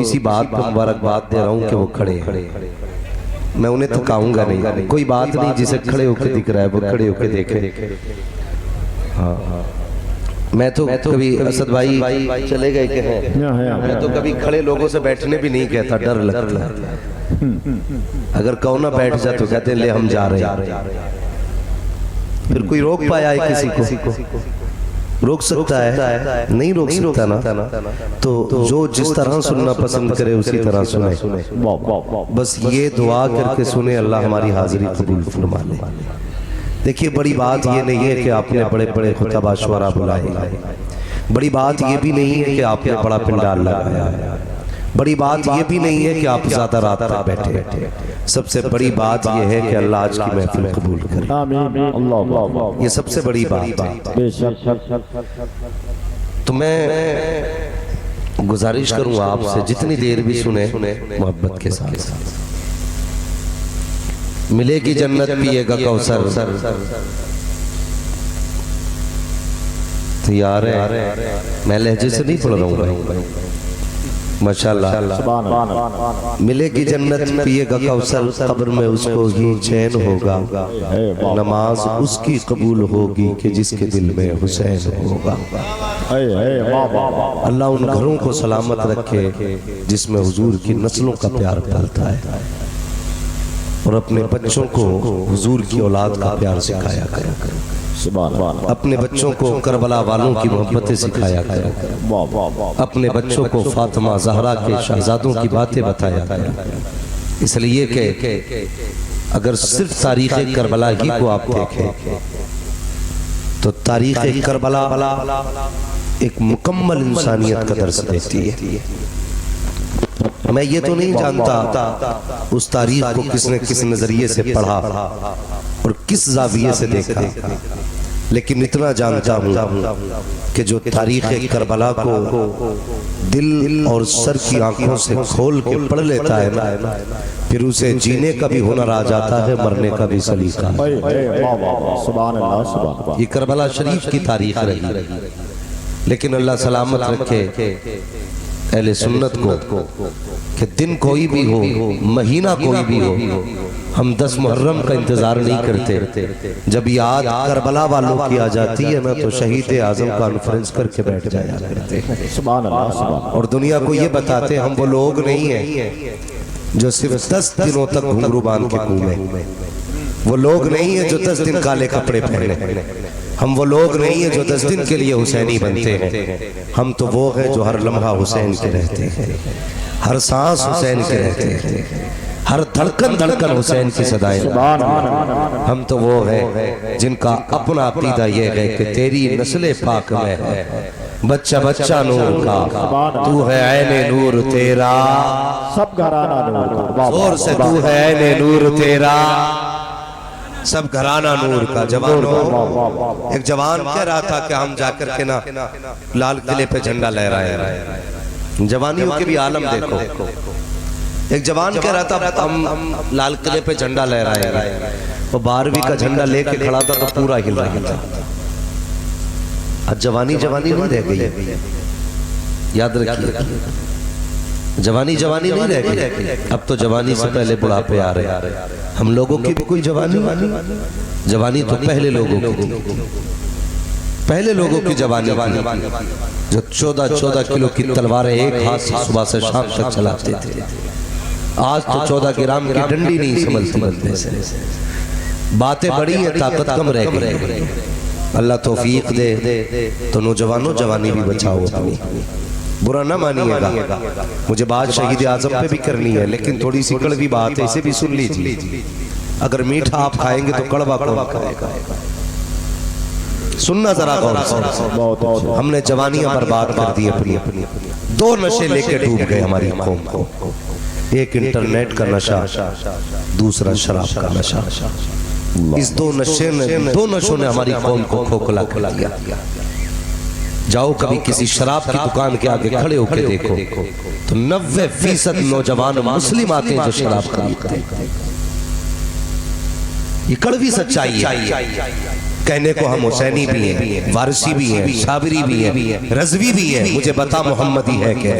اسی بات پر مبارکباد دے رہا ہوں کہ وہ کھڑے ہیں. میں انہیں تھکاؤں گا نہیں. کوئی بات نہیں جسے کھڑے ہو کے دکھ رہا ہے وہ کھڑے ہو کے دیکھے. میں تو کبھی اسد بھائی چلے گئے کہ ہیں, میں تو کبھی کھڑے لوگوں سے بیٹھنے بھی نہیں کہتا, ڈر لگتا ہے. اگر کہو نہ بیٹھ جا تو کہتے ہیں لے ہم جا رہے ہیں. پھر کوئی روک پایا ہے کسی کو؟ روک سکتا ہے؟ نہیں روک سکتا نا. تو جو جس طرح سننا پسند کرے اسی طرح سنے. بس یہ دعا کر کے سنے اللہ ہماری حاضری قبول فرما لے. دیکھیے بڑی بات یہ نہیں ہے کہ آپ نے بڑے بڑے خطبہ شعراء بلائے. بڑی بات یہ بھی نہیں ہے کہ آپ نے بڑا پنڈال لگایا. بڑی بات یہ بھی نہیں ہے کہ آپ زیادہ رات تک بیٹھے. سب سے بڑی بات یہ ہے کہ اللہ آج کی محفل قبول کرے. یہ سب سے بڑی بات ہے. تو میں گزارش کروں آپ سے جتنی دیر بھی سنیں محبت کے ساتھ. ملے گی جنت پیے گا کوثر. تیار ہے؟ میں لہجے سے نہیں پڑھ رہا ہوں ماشاءاللہ. ملے گی جنت پیے گا کوثر, قبر میں اس کو ہی چین ہوگا. نماز اس کی قبول ہوگی کہ جس کے دل میں حسین ہوگا. اللہ ان گھروں کو سلامت رکھے جس میں حضور کی نسلوں کا پیار پھیلتا ہے, اور اپنے بچوں کو حضور کی اولاد کا پیار سکھایا کرے. اپنے بچوں کو کربلا والوں کی محبتیں سکھایا کرے. اپنے بچوں کو فاطمہ زہرا کے شہزادوں کی باتیں بتایا کرے. اس لیے کہ اگر صرف تاریخ کربلا ہی کو آپ دیکھیں تو تاریخ کربلا ایک مکمل انسانیت کا درس دیتی ہے. میں یہ تو نہیں جانتا اس تاریخ کو کس نے کس نظریے سے پڑھا اور کس زاویے سے دیکھا, لیکن اتنا جانتا ہوں کہ جو تاریخ کربلا کو دل اور سر کی آنکھوں سے کھول کے پڑھ لیتا ہے نا, پھر اسے جینے کا بھی ہنر آ جاتا ہے, مرنے کا بھی سلیقہ. یہ کربلا شریف کی تاریخ رہی, لیکن اللہ سلامت رکھے اہل سنت کو کہ دن کوئی بھی ہو, مہینہ کوئی بھی ہو, ہم 10 محرم کا انتظار نہیں کرتے. جب یاد کربلا والوں کی آ جاتی ہے نا تو شہید اعظم کانفرنس کر کے بیٹھ جایا کرتے. اور دنیا کو یہ بتاتے ہم وہ لوگ نہیں ہیں جو صرف 10 دنوں تک گھنگرو باندھ کے گھومیں. وہ لوگ نہیں ہیں جو 10 دن کالے کپڑے پہنے. ہم وہ لوگ نہیں ہیں جو 10 دن کے لیے حسینی بنتے ہیں. ہم تو وہ ہیں جو ہر لمحہ حسین کے رہتے ہیں, ہر سانس حسین کے رہتے ہیں, ہر دھڑکن حسین کی صدائیں. ہم تو وہ ہیں جن کا اپنا عقیدہ یہ ہے کہ تیری نسل پاک میں ہے بچہ بچہ نور کا, تو ہے عین نور تیرا, سب گھرانہ نور کا, زور سے تو ہے عین نور تیرا, سب گھرانہ نور کا. جوانوں, ایک جوان کہہ رہا تھا کہ ہم جا کر کے نا لال قلعے پہ جھنڈا لہرائے ہیں. جوانیوں کے بھی عالم دیکھو. ایک جوان کہہ رہا تھا ہم لال قلعے پہ جھنڈا لہرائے ہیں. وہ 12ویں کا جھنڈا لے کے کھڑا تھا تو پورا ہل رہا تھا. اب جوانی نہیں رہ گئی, یاد رکھیے, جوانی نہیں رہ گئی. اب تو جوانی سے پہلے بڑھاپے آ رہے. ہم لوگوں کی بھی کوئی جوانی تو پہلے لوگوں کی تھی. پہلے لوگوں کی جوانی جو 14 کلو کی تلواریں ایک ہاتھ سے صبح سے شام تک چلاتے تھے. آج تو 14 گرام کی ڈنڈی نہیں سنبھلتی سے. باتیں بڑی ہیں, طاقت کم رہ گئی. اللہ توفیق دے تو نوجوانوں جوانی بھی بچاؤ اپنی. برا نہ مانیے گا, مجھے بات شہید اعظم پہ بھی کرنی ہے, لیکن تھوڑی سی کڑوی بات ہے, اسے بھی سن لیجیے. اگر میٹھا آپ کھائیں گے تو کڑوا کون کھائے گا؟ سننا ذرا غور سے. ہم نے جوانیاں برباد کر دی اپنی. 2 نشے لے کے ڈوب گئے ہماری قوم کو. ایک انٹرنیٹ کا نشہ, دوسرا شراب کا نشہ. اس 2 نشوں نے ہماری قوم کو کھوکھلا کر دیا. جاؤ کبھی کسی شراب کی دکان کے آگے کھڑے ہو کے دیکھو تو 90% نوجوان مسلم آتے ہیں جو شراب خریدتے ہیں. یہ کڑوی سچائی ہے. کہنے کو ہم حسینی بھی ہیں، وارثی بھی ہیں، صابری بھی ہیں، رضوی بھی ہیں، مجھے بتا محمدی ہے کہ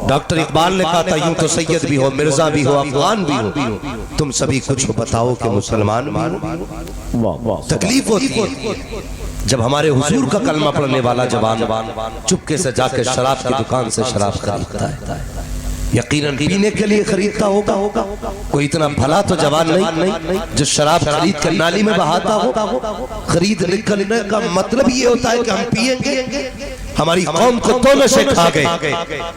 ڈاکٹر اقبال نے کہا تھا یوں تو سید بھی ہو، مرزا بھی ہو، افغان بھی ہو، تم سبھی کچھ بتاؤ کہ مسلمان بھی ہو۔ تکلیف ہوتی ہے جب ہمارے حضور کا کلمہ پڑھنے والا جوان چپکے سے جا کے شراب کی دکان سے شراب خریدتا ہے، یقیناً پینے کے لیے خریدتا ہوگا، کوئی اتنا بھلا تو جوان نہیں جو شراب خرید کر نالی میں بہاتا ہو۔ خرید نکلنے کا مطلب یہ ہوتا ہے کہ ہم پیئیں گے، ہماری قوم کو تو نشے کھا گئے۔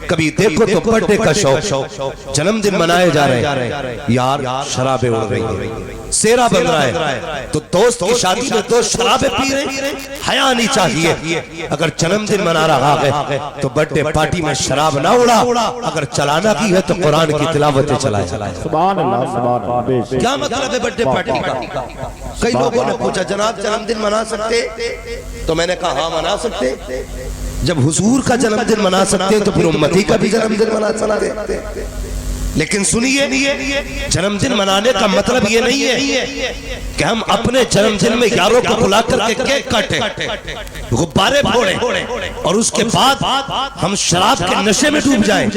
کبھی دیکھو تو برتھڈے کا شوق، جنم دن منائے جا رہے ہیں، یار شرابیں اڑ رہی ہیں، سیرا بن رہا ہے تو دوست کی شادی میں دوست شرابیں پی رہے ہیں، حیا نہیں چاہیے۔ اگر جنم دن منا رہا ہے تو برتھڈے پارٹی میں شراب نہ اڑا، اگر چلانا کی ہے تو قرآن کی تلاوتیں چلائے۔ سبحان اللہ سبحان اللہ۔ کیا مطلب ہے برتھڈے پارٹی کا؟ کئی لوگوں نے پوچھا جناب جنم دن منا سکتے؟ تو میں نے کہا ہاں منا سکتے۔ جب حضور کا جنم دن منا سکتے تو پھر امتی کا بھی جنم دن منا سکتے۔ لیکن سنیے، جنم دن منانے کا مطلب یہ نہیں ہے کہ ہم اپنے جنم دن میں یاروں کو بلا کر کے کیک کاٹیں، غبارے پھوڑیں اور اس کے بعد ہم شراب کے نشے میں ڈوب جائیں۔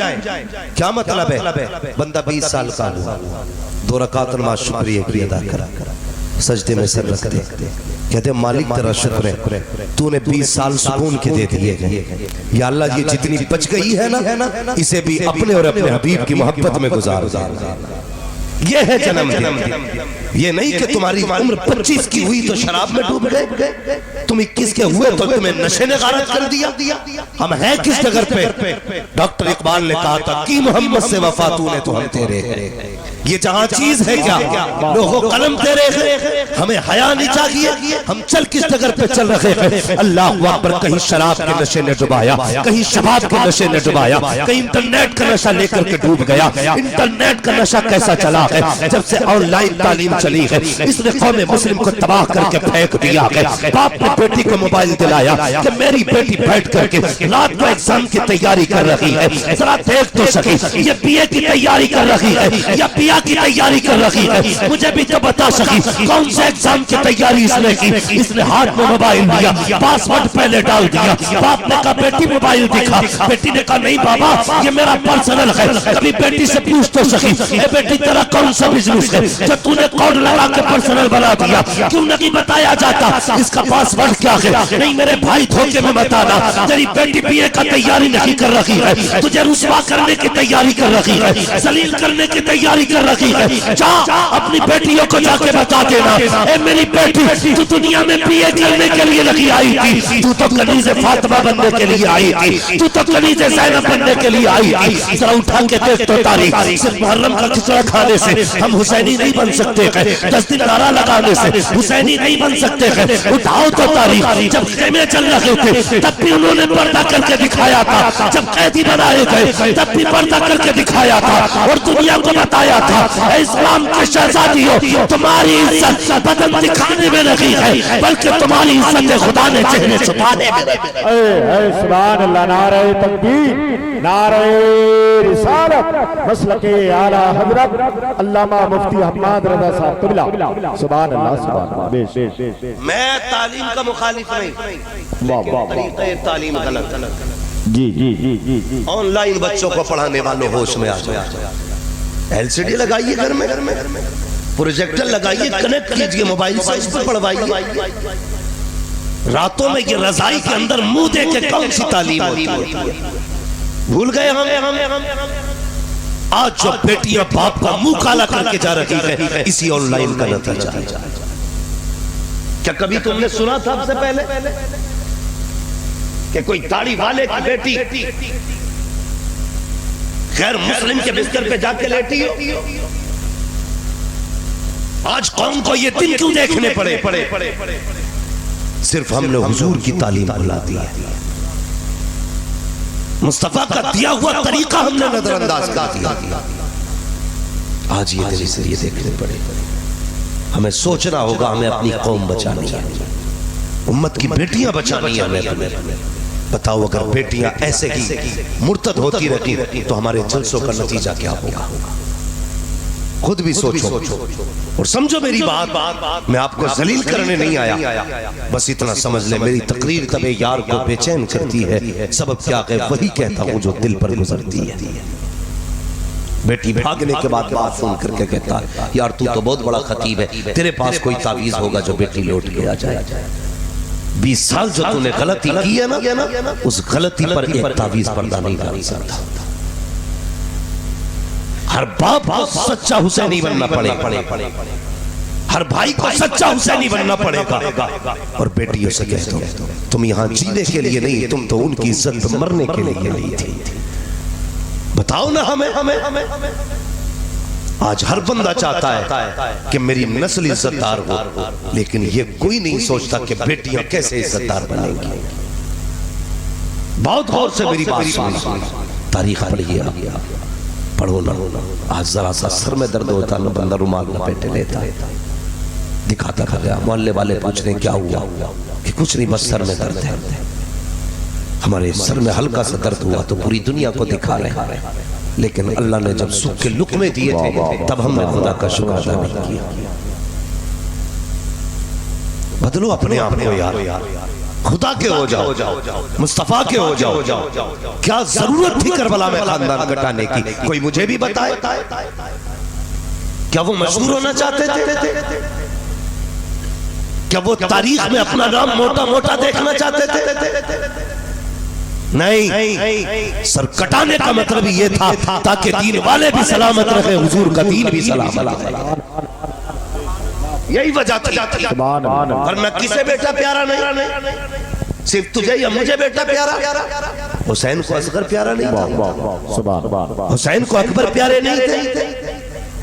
کیا مطلب ہے؟ بندہ 20 سال کا ہوا، 2 رکعت نماز شکریہ کی ادا کرا، سجدے میں سر رکھ دے، کہتے ہیں مالک تیرا شکر ہے تو نے 20 سال سکون کے دے دیے گئے، یا اللہ یہ جتنی بچ گئی ہے نا اسے بھی اپنے اور اپنے حبیب کی محبت میں گزار۔ یہ ہے جنم دن، یہ نہیں کہ تمہاری عمر 25 کی ہوئی تو شراب میں ڈوب گئے، تم 21 کے ہوئے تو تمہیں نشے نے غارت کر دیا۔ ہم ہیں کس جگہ پہ؟ ڈاکٹر اقبال نے کہا تھا کی محمد سے وفا تو نے تو ہم تیرے ہیں۔ یہ جہاں چیز ہے کیا لوگوں قلم تیرے ہیں، ہمیں حیا نہیں چاہیے، ہم چل کس جگہ پہ چل رہے ہیں؟ اللہ اکبر، کہیں شراب کے نشے نے ڈبایا، کہیں شباب کے نشے نے ڈبایا، کہیں انٹرنیٹ کا نشہ لے کر کے ڈوب گیا۔ انٹرنیٹ کا نشہ کیسا چلا ہے؟ جب سے آن لائن تعلیم چلی ہے اس نے قوم مسلم کو تباہ کر کے پھینک دیا ہے۔ باپ نے بیٹی کو موبائل دلایا کہ میری بیٹی بیٹھ کر کے رات کو ایگزام کی تیاری کر رہی ہے، ذرا دیکھ تو سکی یہ پی اے کی تیاری کر رہی ہے یا پی کی تیاری کر رہی ہے، مجھے بھی تو بتا سکی کون سے ایگزام کی تیاری اس نے کی۔ اس نے ہاتھ میں موبائل دیا، پاسورڈ پہلے ڈال دیا، باپ نے کہا بیٹی موبائل دکھا، بیٹی نے کہا نہیں بابا یہ میرا پرسنل ہے۔ کبھی بیٹی سے پوچھ تو سکی اے بیٹی تیرا کون سا بزنس ہے جو تو نے کوڈ لگا کے پرسنل بنا دیا، کیوں نہیں بتایا جاتا اس کا پاسورڈ کیا ہے؟ نہیں میرے بھائی دھوکے میں بتانا، تیری بیٹی پی اے کا تیاری نہیں کر رہی ہے، تجھے رسوا کرنے کی تیاری کر رہی ہے، ذلیل کرنے کی تیاری کر رہی ہے۔ جا اپنی بیٹیوں کو جا کے بتا دینا اے میری بیٹی تو دنیا میں پی اے کرنے کے لیے نہیں آئی تھی، تو تو کنیز فاطمہ بننے کے لیے آئی تھی، تو تو کنیز زینب بننے کے لیے آئی تھی۔ ذرا اٹھا کے دیکھ تو تاریخ، صرف محرم کا کھچڑا کھانے سے ہم حسینی نہیں بن سکتے ہیں، 10 دن نعرہ لگانے سے حسینی نہیں بن سکتے ہیں۔ اٹھاؤ تو تاریخ، جب خیمے چل رہے تھے تب بھی انہوں نے پردہ کر کے دکھایا تھا، جب قیدی بنائے گئے تب بھی پردہ کر کے دکھایا تھا اور دنیا کو بتایا تھا اے اسلام کے شہزادیوں تمہاری عزت بدن دکھانے میں نہیں ہے بلکہ تمہاری عزت خدا نے چہرے چھپانے میں ہے۔ اے سبحان اللہ، نعرہ تکبیر، نعرہ رسالت، مسلک اعلی حضرت علامہ مفتی حماد رضا صاحب قبلہ، سبحان اللہ سبحان اللہ۔ میں تعلیم کا مخالف نہیں، طریقہ تعلیم غلط، جی جی جی جی جی، آن لائن بچوں کو پڑھانے والوں ہوش میں آ جائے، ایل سی ڈی لگائیے گھر میں، پروجیکٹر لگائیے، کنیکٹ کیجئے موبائل سے، اس پر پڑھوائیے۔ راتوں میں یہ رضائی کے اندر منہ دے کے کون سی تعلیم ہوتی ہے؟ بھول گئے ہم؟ آج جو بیٹیاں باپ کا منہ کالا کر کے جا رہی ہے اسی آن لائن کا نتیجہ ہے۔ کیا کبھی تم نے سنا تھا اب سے پہلے کہ کوئی داڑھی والے کی بیٹی غیر مسلم کے بستر پہ جا کے لیٹی ہو؟ آج قوم کو یہ دن کیوں دیکھنے پڑے؟ صرف ہم نے حضور کی تعلیم بھلا دی ہے، مصطفیٰ کا دیا ہوا طریقہ ہم نے نظر انداز کر دیا۔ آج یہ دن اس لیے دیکھنے پڑے، ہمیں سوچنا ہوگا ہمیں اپنی قوم بچانی ہے، امت کی بیٹیاں بچانی ہے ہمیں۔ بتاؤ اگر بیٹیاں ایسے ہی مرتد ہوتی رہتی تو ہمارے جلسوں کا نتیجہ کیا ہوگا؟ خود بھی سوچو اور سمجھو میری بات. میں آپ کو ذلیل کرنے نہیں آیا, بس اتنا سمجھ لیں میری تقریر طبع یار کو بے چین کرتی ہے. سبب کیا ہے وہی کہتا ہوں جو دل پر گزرتی ہے. بیٹی بھاگنے کے بعد بات سن کر کے کہتا ہے یار تو بہت بڑا خطیب ہے, تیرے پاس کوئی تعویذ ہوگا جو بیٹی لوٹ کے آ جائے. 20 سال جو تو نے غلطی کی ہے نا, اس غلطی پر ایک تعویذ پردہ نہیں ڈال سکتا. ہر باپ کو سچا حسینی بننا پڑے, ہر بھائی کو سچا حسینی بننا پڑے گا. اور بیٹیوں سے کہتا ہوں تم یہاں جینے کے لیے نہیں, تم تو ان کی عزت مرنے کے لیے نہیں تھی. بتاؤ نا ہمیں. آج ہر بندہ چاہتا ہے کہ میری نسل عزت دار ہو, لیکن یہ کوئی نہیں سوچتا کہ بیٹیاں کیسے عزت دار بنیں گی. بہت غور سے میری بات سنیں, تاریخ پڑھیے, پڑھو نا. آج ذرا سا سر میں درد ہوتا نا, بندہ رومال لپیٹے لیتا, دکھاتا کر گیا. محلے والے پوچھ رہے کیا ہوا, کہ کچھ نہیں بس سر میں درد ہے. ہمارے سر میں ہلکا سا درد ہوا تو پوری دنیا کو دکھا رہے ہیں, لیکن اللہ نے جب سکھ کے لقمے دیے تھے تب ہم نے خدا کا شکر ادا نہیں کیا. بدلو اپنے آپ کو یار, خدا کے ہو جاؤ, مصطفیٰ کے ہو جاؤ. کیا ضرورت تھی کربلا میں خاندان گٹانے کی؟ کوئی مجھے بھی بتائے. کیا وہ مشہور ہونا چاہتے تھے؟ کیا وہ تاریخ میں اپنا نام موٹا موٹا دیکھنا چاہتے تھے؟ نہیں, سر کٹانے کا مطلب یہ تھا تاکہ دین والے بھی سلامت رہے, حضور کا دین بھی سلامت رہے. یہی وجہ تھی. ورنہ کسے بیٹا پیارا نہیں, صرف تجھے یا مجھے بیٹا پیارا. حسین کو اصغر پیارا نہیں تھا, حسین کو اکبر پیارے نہیں تھے,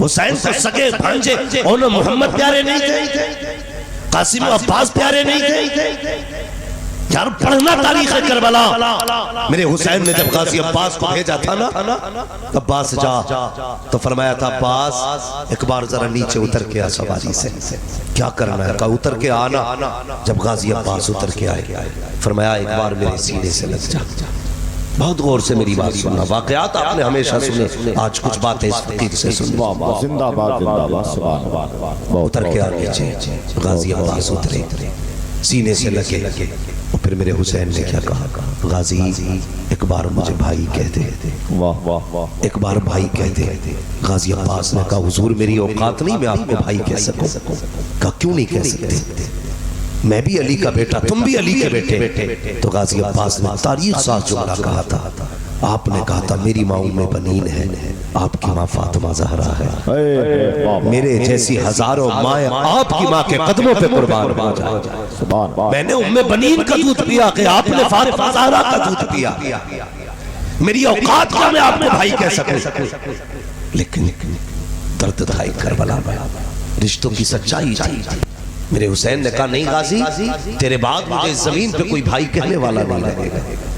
حسین کو سگے بھانجے اور محمد پیارے نہیں تھے, قاسم و عباس پیارے نہیں تھے. یار پڑھنا تاریخ کربلا. میرے حسین نے جب غازی عباس کو بھیجا تھا نا, عباس جا, تو فرمایا تھا عباس ایک بار ذرا نیچے اتر کے آ سواری سے. کیا کرنا ہے؟ کہا اتر کے آنا. جب غازی عباس اتر کے آئے فرمایا ایک بار میرے سینے سے لگ جا. بہت غور سے میری بات سننا, واقعات آپ نے ہمیشہ سنے, آج کچھ باتیں اس فقیر سے سننا. زندہ باد, زندہ باد. اتر کے آ نیچے, غازی عباس اترے, سینے سے لگے. پھر میرے حسین نے کیا کہا, غازی ایک بار مجھے بھائی کہتے, ایک بار بھائی کہتے. غازی عباس نے کہا حضور میری اوقات نہیں میں آپ کو بھائی کہہ سکوں. کہا کیوں نہیں کہہ سکتے, میں بھی علی کا بیٹا, تم بھی علی کے بیٹے. تو غازی عباس نے تاریخ ساز جملہ کہا تھا. آپ نے کہا تھا میری ماں ام بنین ہے, آپ کی ماں فاطمہ زہرا ہے. میرے جیسی ہزاروں مائیں آپ کی ماں کے قدموں پہ قربان ہو جائے. میں نے ام بنین کا دودھ پیا کہ آپ نے فاطمہ زہرا کا دودھ پیا. میری اوقات کیا میں آپ کو بھائی کہہ سکوں. لیکن درد تھا کربلا میں, رشتوں کی سچائی تھی. میرے حسین نے کہا نہیں غازی, تیرے بعد مجھے اس زمین پہ کوئی بھائی کہنے والا نہیں رہے گا,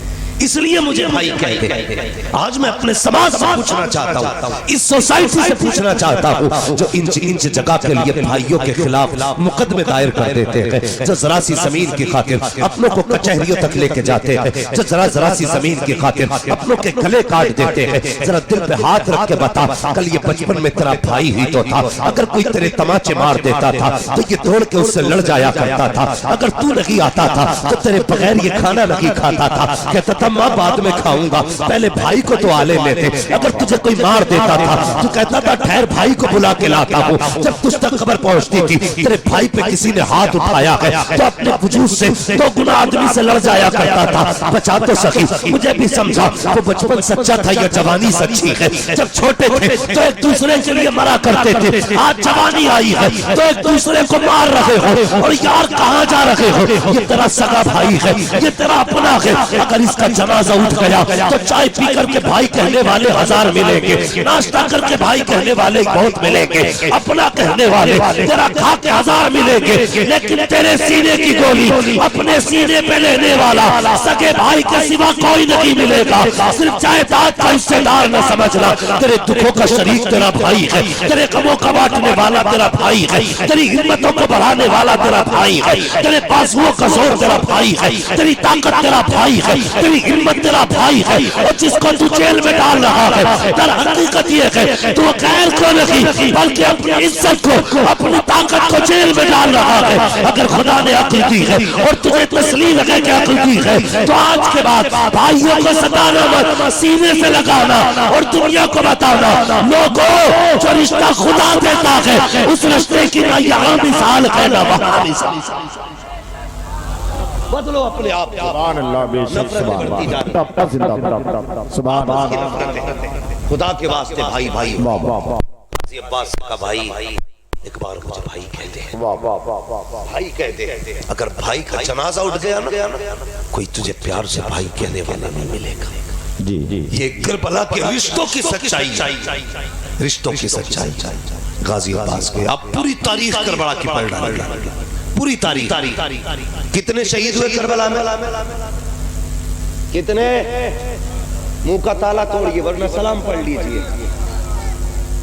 اس لیے مجھے بھائی کہتے ہیں. آج میں اپنے سماج سے پوچھنا چاہتا ہوں, اس سوسائٹی سے پوچھنا چاہتا ہوں جو انچ انچ جگہ کے لیے بھائیوں کے خلاف مقدمے دائر کر دیتے ہیں, جو ذرا سی زمین کی خاطر اپنوں کو کچہریوں تک لے کے جاتے ہیں, جو ذرا سی زمین کی خاطر اپنوں کے گلے کاٹ دیتے ہیں. ذرا دل پہ ہاتھ رکھ کے بتا, کل یہ بچپن میں تیرا بھائی ہی تو تھا. اگر کوئی تیرے تماچے مار دیتا تھا تو یہ دوڑ کے اس سے لڑ جایا کرتا تھا. اگر تو نہیں آتا تھا تو تیرے بغیر یہ کھانا نہیں کھاتا تھا. کہتا تھا ماں بعد میں کھاؤں گا, پہلے بھائی کو تو آلے لیتے. اگر تجھے کوئی مار دیتا تھا تو کہتا تھا ٹھہر بھائی کو بلا کے لاتا ہوں. جب تجھ تک خبر پہنچتی تھی تیرے بھائی پہ کسی نے ہاتھ اٹھایا ہے تو اپنے وجود سے دو گنا آدمی سے لڑ جایا کرتا تھا. بچا تو سکی, مجھے بھی سمجھا وہ بچپن سچا تھا یا جوانی سچی ہے. جب چھوٹے تھے تو ایک دوسرے کے لیے مرا کرتے تھے, آج جوانی آئی ہے تو ایک دوسرے کو مار رہے ہو. اور یار کہاں جا رہے ہو, یہ تیرا سگا بھائی ہے, یہ تیرا اپنا ہے. اگر اس کا جنازہ اٹھ گیا تو چائے پی کر کے بھائی کہنے والے ہزار ملیں گے, ناشتہ کر کے بھائی کہنے والے بہت ملیں گے, اپنا کہنے والے تیرا کھا کے ہزار ملیں گے. لیکن تیرے سینے کی گولی اپنے سینے پہ لینے والا سگے بھائی کے سوا کوئی نہیں ملے گا. صرف جائیداد کا حصہ دار نہ سمجھنا, تیرے دکھوں کا شریک تیرا بھائی ہے, تیرے غموں کا بانٹنے والا تیرا بھائی ہے, تیری ہمتوں کو بڑھانے والا تیرا بھائی ہے, تیرے بازوؤں کا زور تیرا بھائی ہے, تیری طاقت تیرا بھائی ہے, تیری ہمت تیرا بھائی ہے اور جس کو تو جیل میں ڈال رہا ہے در حقیقت یہ ہے تو غیر کو نہیں بلکہ اپنی عزت کو اپنی طاقت کو جیل میں ڈال رہا ہے۔ اگر خدا نے عقل دی ہے اور تجھے تسلیم ہے کہ عقل دی ہے تو آج کے بعد بھائیوں کو ستانا مت، سینے سے لگانا اور دنیا کو بتانا لوگوں جو رشتہ خدا دیتا ہے اس رشتے کی نہ یہاں مثال ہے نہ وہاں مثال۔ بدلو اپنے آپ کو، سبحان اللہ، بے شک سبحان اللہ، زندہ باد، سبحان اللہ، خدا کے واسطے بھائی بھائی واہ واہ واہ غازی عباس کا بھائی ایک بار مجھے بھائی کہتے ہیں، واہ واہ واہ، بھائی کہتے ہیں۔ اگر بھائی کا جنازہ اٹھ گیا نا کوئی تجھے پیار سے بھائی کہنے والا نہیں ملے گا۔ جی جی یہ کربلا کے رشتوں کی سچائی، رشتوں کی سچائی غازی عباس کے آپ پوری تاریخ کربلا کی پڑھ ڈالیں، پوری تاریخ۔ کتنے شہید ہوئے کربلا میں؟ کتنے؟ منہ کا تالا توڑیے ورنہ سلام پڑھ لیجئے۔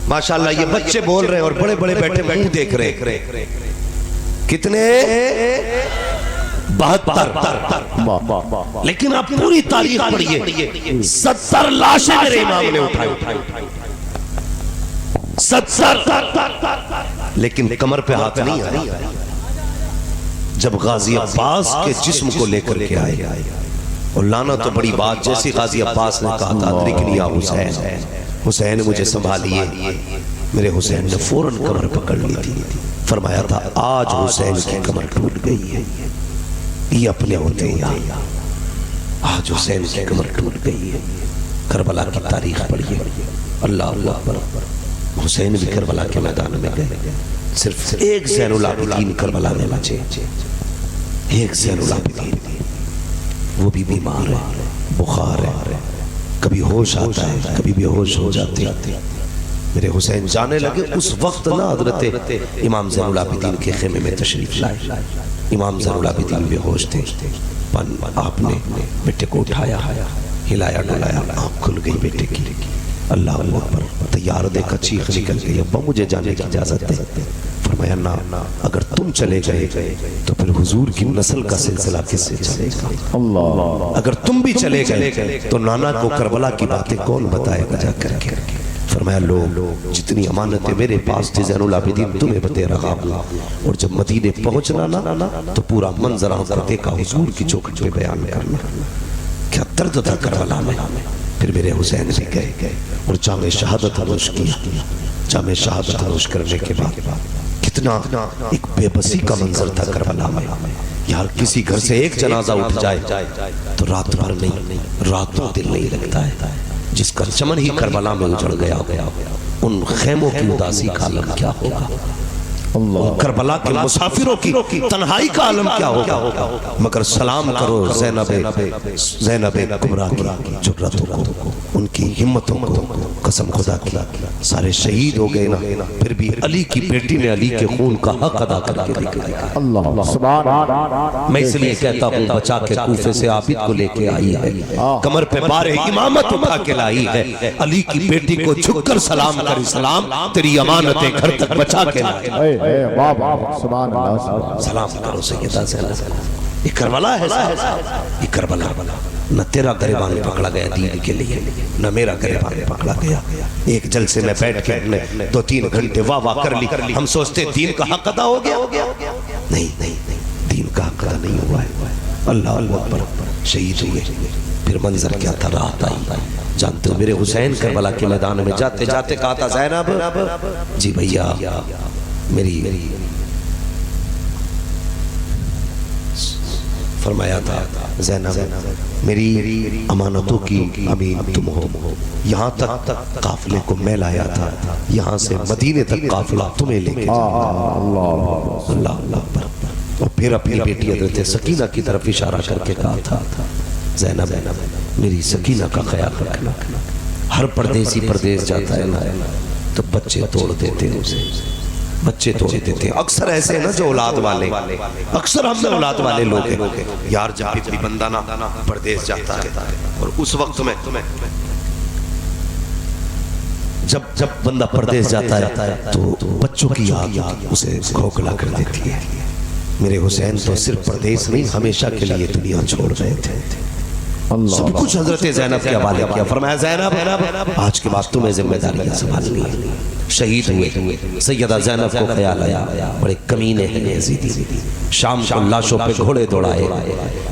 ماشاءاللہ یہ بچے بول رہے ہیں اور بڑے بڑے بیٹھے منہ دیکھ رہے ہیں۔ کتنے؟ 72۔ لیکن آپ پوری تاریخ پڑھیے، 70 لاشیں میرے امام نے اٹھائی، 70، لیکن کمر پہ ہاتھ نہیں آیا۔ جب غازی عباس کے جسم کو لے کر کے آئے اور لانا تو بڑی بات، جیسی غازی عباس نے کہا تھا ادرکنی یا حسین، حسین مجھے سنبھالیے، میرے حسین نے فوراً کمر پکڑ لی تھی، فرمایا تھا آج حسین کی کمر ٹوٹ گئی ہے، یہ اپنے ہوتے ہیں، آج حسین کی کمر ٹوٹ گئی ہے۔ کربلا کی تاریخ پڑھیے، اللہ اللہ اکبر، حسین بھی کربلا کے میدان میں گئے، صرف ایک زین العابدین کربلا میں بچے، ایک زین العابدین، وہ بھی بیمار ہے، بخار ہے، کبھی ہوش آتا ہے کبھی بے ہوش ہو جاتے ہیں۔ میرے حسین جانے لگے اس وقت نہ حضرت امام زین العابدین کے خیمے میں تشریف لائے، امام زین العابدین بے ہوش تھے، آپ نے بیٹے کو اٹھایا، ہلایا ڈولایا، آنکھ کھل گئی بیٹے کی، اللہ اکبر، تیار دیکھا چیخ نکل گئی، ابا مجھے جانے کی اجازت دے۔ فرمایا نا، اگر تم چلے گئے تو پھر حضور کی نسل کا سلسلہ کس سے چلے گا؟ اللہ، اگر تم بھی چلے گئے تو نانا کو کربلا کی باتیں کون بتائے گا جا کر کے؟ فرمایا لوگ جتنی امانتیں میرے پاس تھی زین العابدین تمہیں بتے رہا ہوں، اور جب مدینے پہنچنا نا تو پورا منظر آنکھ دیکھا حضور کی چوکھٹ پہ بیان کرنا، کیا درد تھا کربلا میں۔ پھر میرے حسین بھی گئے اور جامع شہادت نوش کیا، جامع شہادت نوش کرنے کے بعد کتنا ایک بے بسی کا منظر تھا کربلا میں۔ یار کسی گھر سے ایک جنازہ اٹھ جائے تو رات بھر نہیں، راتوں دل نہیں لگتا ہے۔ جس کا چمن ہی کربلا میں اجڑ گیا، ان خیموں کی اداسی کا عالم کیا ہوگا، کربلا کے مسافروں کی تنہائی کا عالم کیا ہوگا۔ مگر سلام کرو زینب کبریٰ کی جرأتوں کو، ان کی ہمتوں کو، قسم خدا کی سارے شہید ہو گئے نا، پھر بھی علی کی بیٹی نے علی کے خون کا حق ادا کر کے دکھایا۔ اللہ سبحان اللہ، میں اس لیے کہتا ہوں بچا کے کوفے سے عابد کو لے کے آئی ہے، کمر پہ بار امامت اٹھا کے لائی ہے، علی کی بیٹی کو جھک کر سلام کری، سلام تیری امانتیں گھر تک بچا کے لائی، واہ واہ، سبحان اللہ، سلام کرو سیدہ زینب۔ یہ کربلا ہے، یہ کربلا نہ تیرا گریبان پکڑا گیا دین کے لیے، نہ میرا گریبان پکڑا گیا۔ ایک جلسے میں بیٹھ کے ہم نے 2-3 گھنٹے واہ واہ کر لی، ہم سوچتے دین کا حق ادا ہو گیا، نہیں، دین کا حق ادا نہیں ہوا ہے۔ اللہ اکبر، شہید ہوئے، پھر منظر کیا تھا، رات آئی۔ جانتے ہو میرے حسین کربلا کے میدان میں جاتے جاتے کہا تھا زینب جی بھیا میری، فرمایا تھا زینب میری امانتوں کی امین تم ہو، یہاں تک قافلے کو میں لایا تھا، یہاں سے مدینے تک قافلہ تمہیں لے کے اللہ اکبر۔ اور پھر اپنی بیٹی حضرت سکینہ کی طرف اشارہ کر کے کہا تھا زینب میری سکینہ کا خیال رکھنا، ہر پردیسی پردیس جاتا ہے نا تو بچے توڑ دیتے ہیں اسے، بچے توڑ دیتے ہیں، اکثر ایسے ہیں نا جو اولاد والے، اکثر ہم میں اولاد والے لوگ ہیں یار، جب بھی بندہ نا پردیس جاتا ہے اور اس وقت میں جب بندہ پردیس جاتا ہے تو بچوں کی یاد اسے کھوکھلا کر دیتی ہے۔ میرے حسین تو صرف پردیس نہیں، ہمیشہ کے لیے دنیا چھوڑ رہے تھے، سب کچھ حضرت زینب کے حوالے کیا. فرمایا زینب آج کے بعد تمہیں ذمہ داریاں سنبھالنی ہے. شہید ہوئے. سیدہ زینب کو خیال آیا بڑے کمینے ہیں یزیدی, شام کو لاشوں پہ گھوڑے دوڑائے,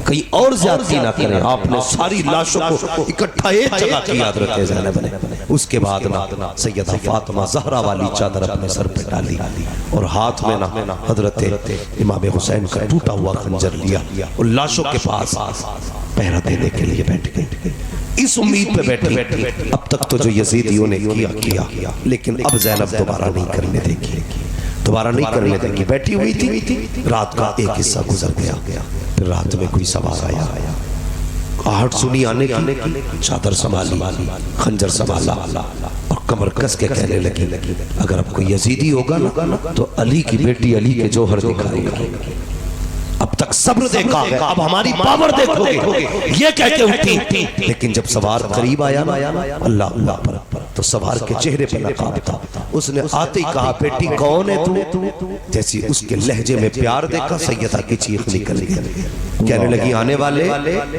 کہیں اور زیادتی نہ کریں. آپ نے ساری لاشوں کو اکٹھا ایک جگہ کیا حضرت زینب نے. اس کے بعد سیدہ فاطمہ زہرا والی چادر اپنے سر پہ ڈالی اور ہاتھ میں حضرت امام حسین کا ٹوٹا ہوا خنجر لیا اور لاشوں کے پاس پہرا دینے کے لیے بیٹھ گئے. اس امید پہ بیٹھی اب تک تو جو یزیدیوں نے کیا لیکن اب زینب دوبارہ نہیں کرنے دے گی. بیٹھی ہوئی تھی, رات کا ایک حصہ گزر گیا. پھر رات میں کوئی سوار آیا, آہٹ سنی آنے کی, چادر سنبھالی, خنجر سنبھالا اور کمر کس کے کہنے لگی اگر اب کوئی یزیدی ہوگا نا تو علی کی بیٹی علی کے جوہر دکھائے گا. اب تک صبر دیکھا ہے, اب ہماری پاور دیکھو گے, یہ کہہ کے اٹھی. لیکن جب سوار قریب آیا نا اللہ پر تو سوار کے چہرے پہ نقاب تھا. اس نے آتے ہی کہا بیٹی کون ہے تو؟ جیسی اس کے لہجے میں پیار دیکھا سیدہ کی چیخ نکل گئی. کہنے لگی آنے والے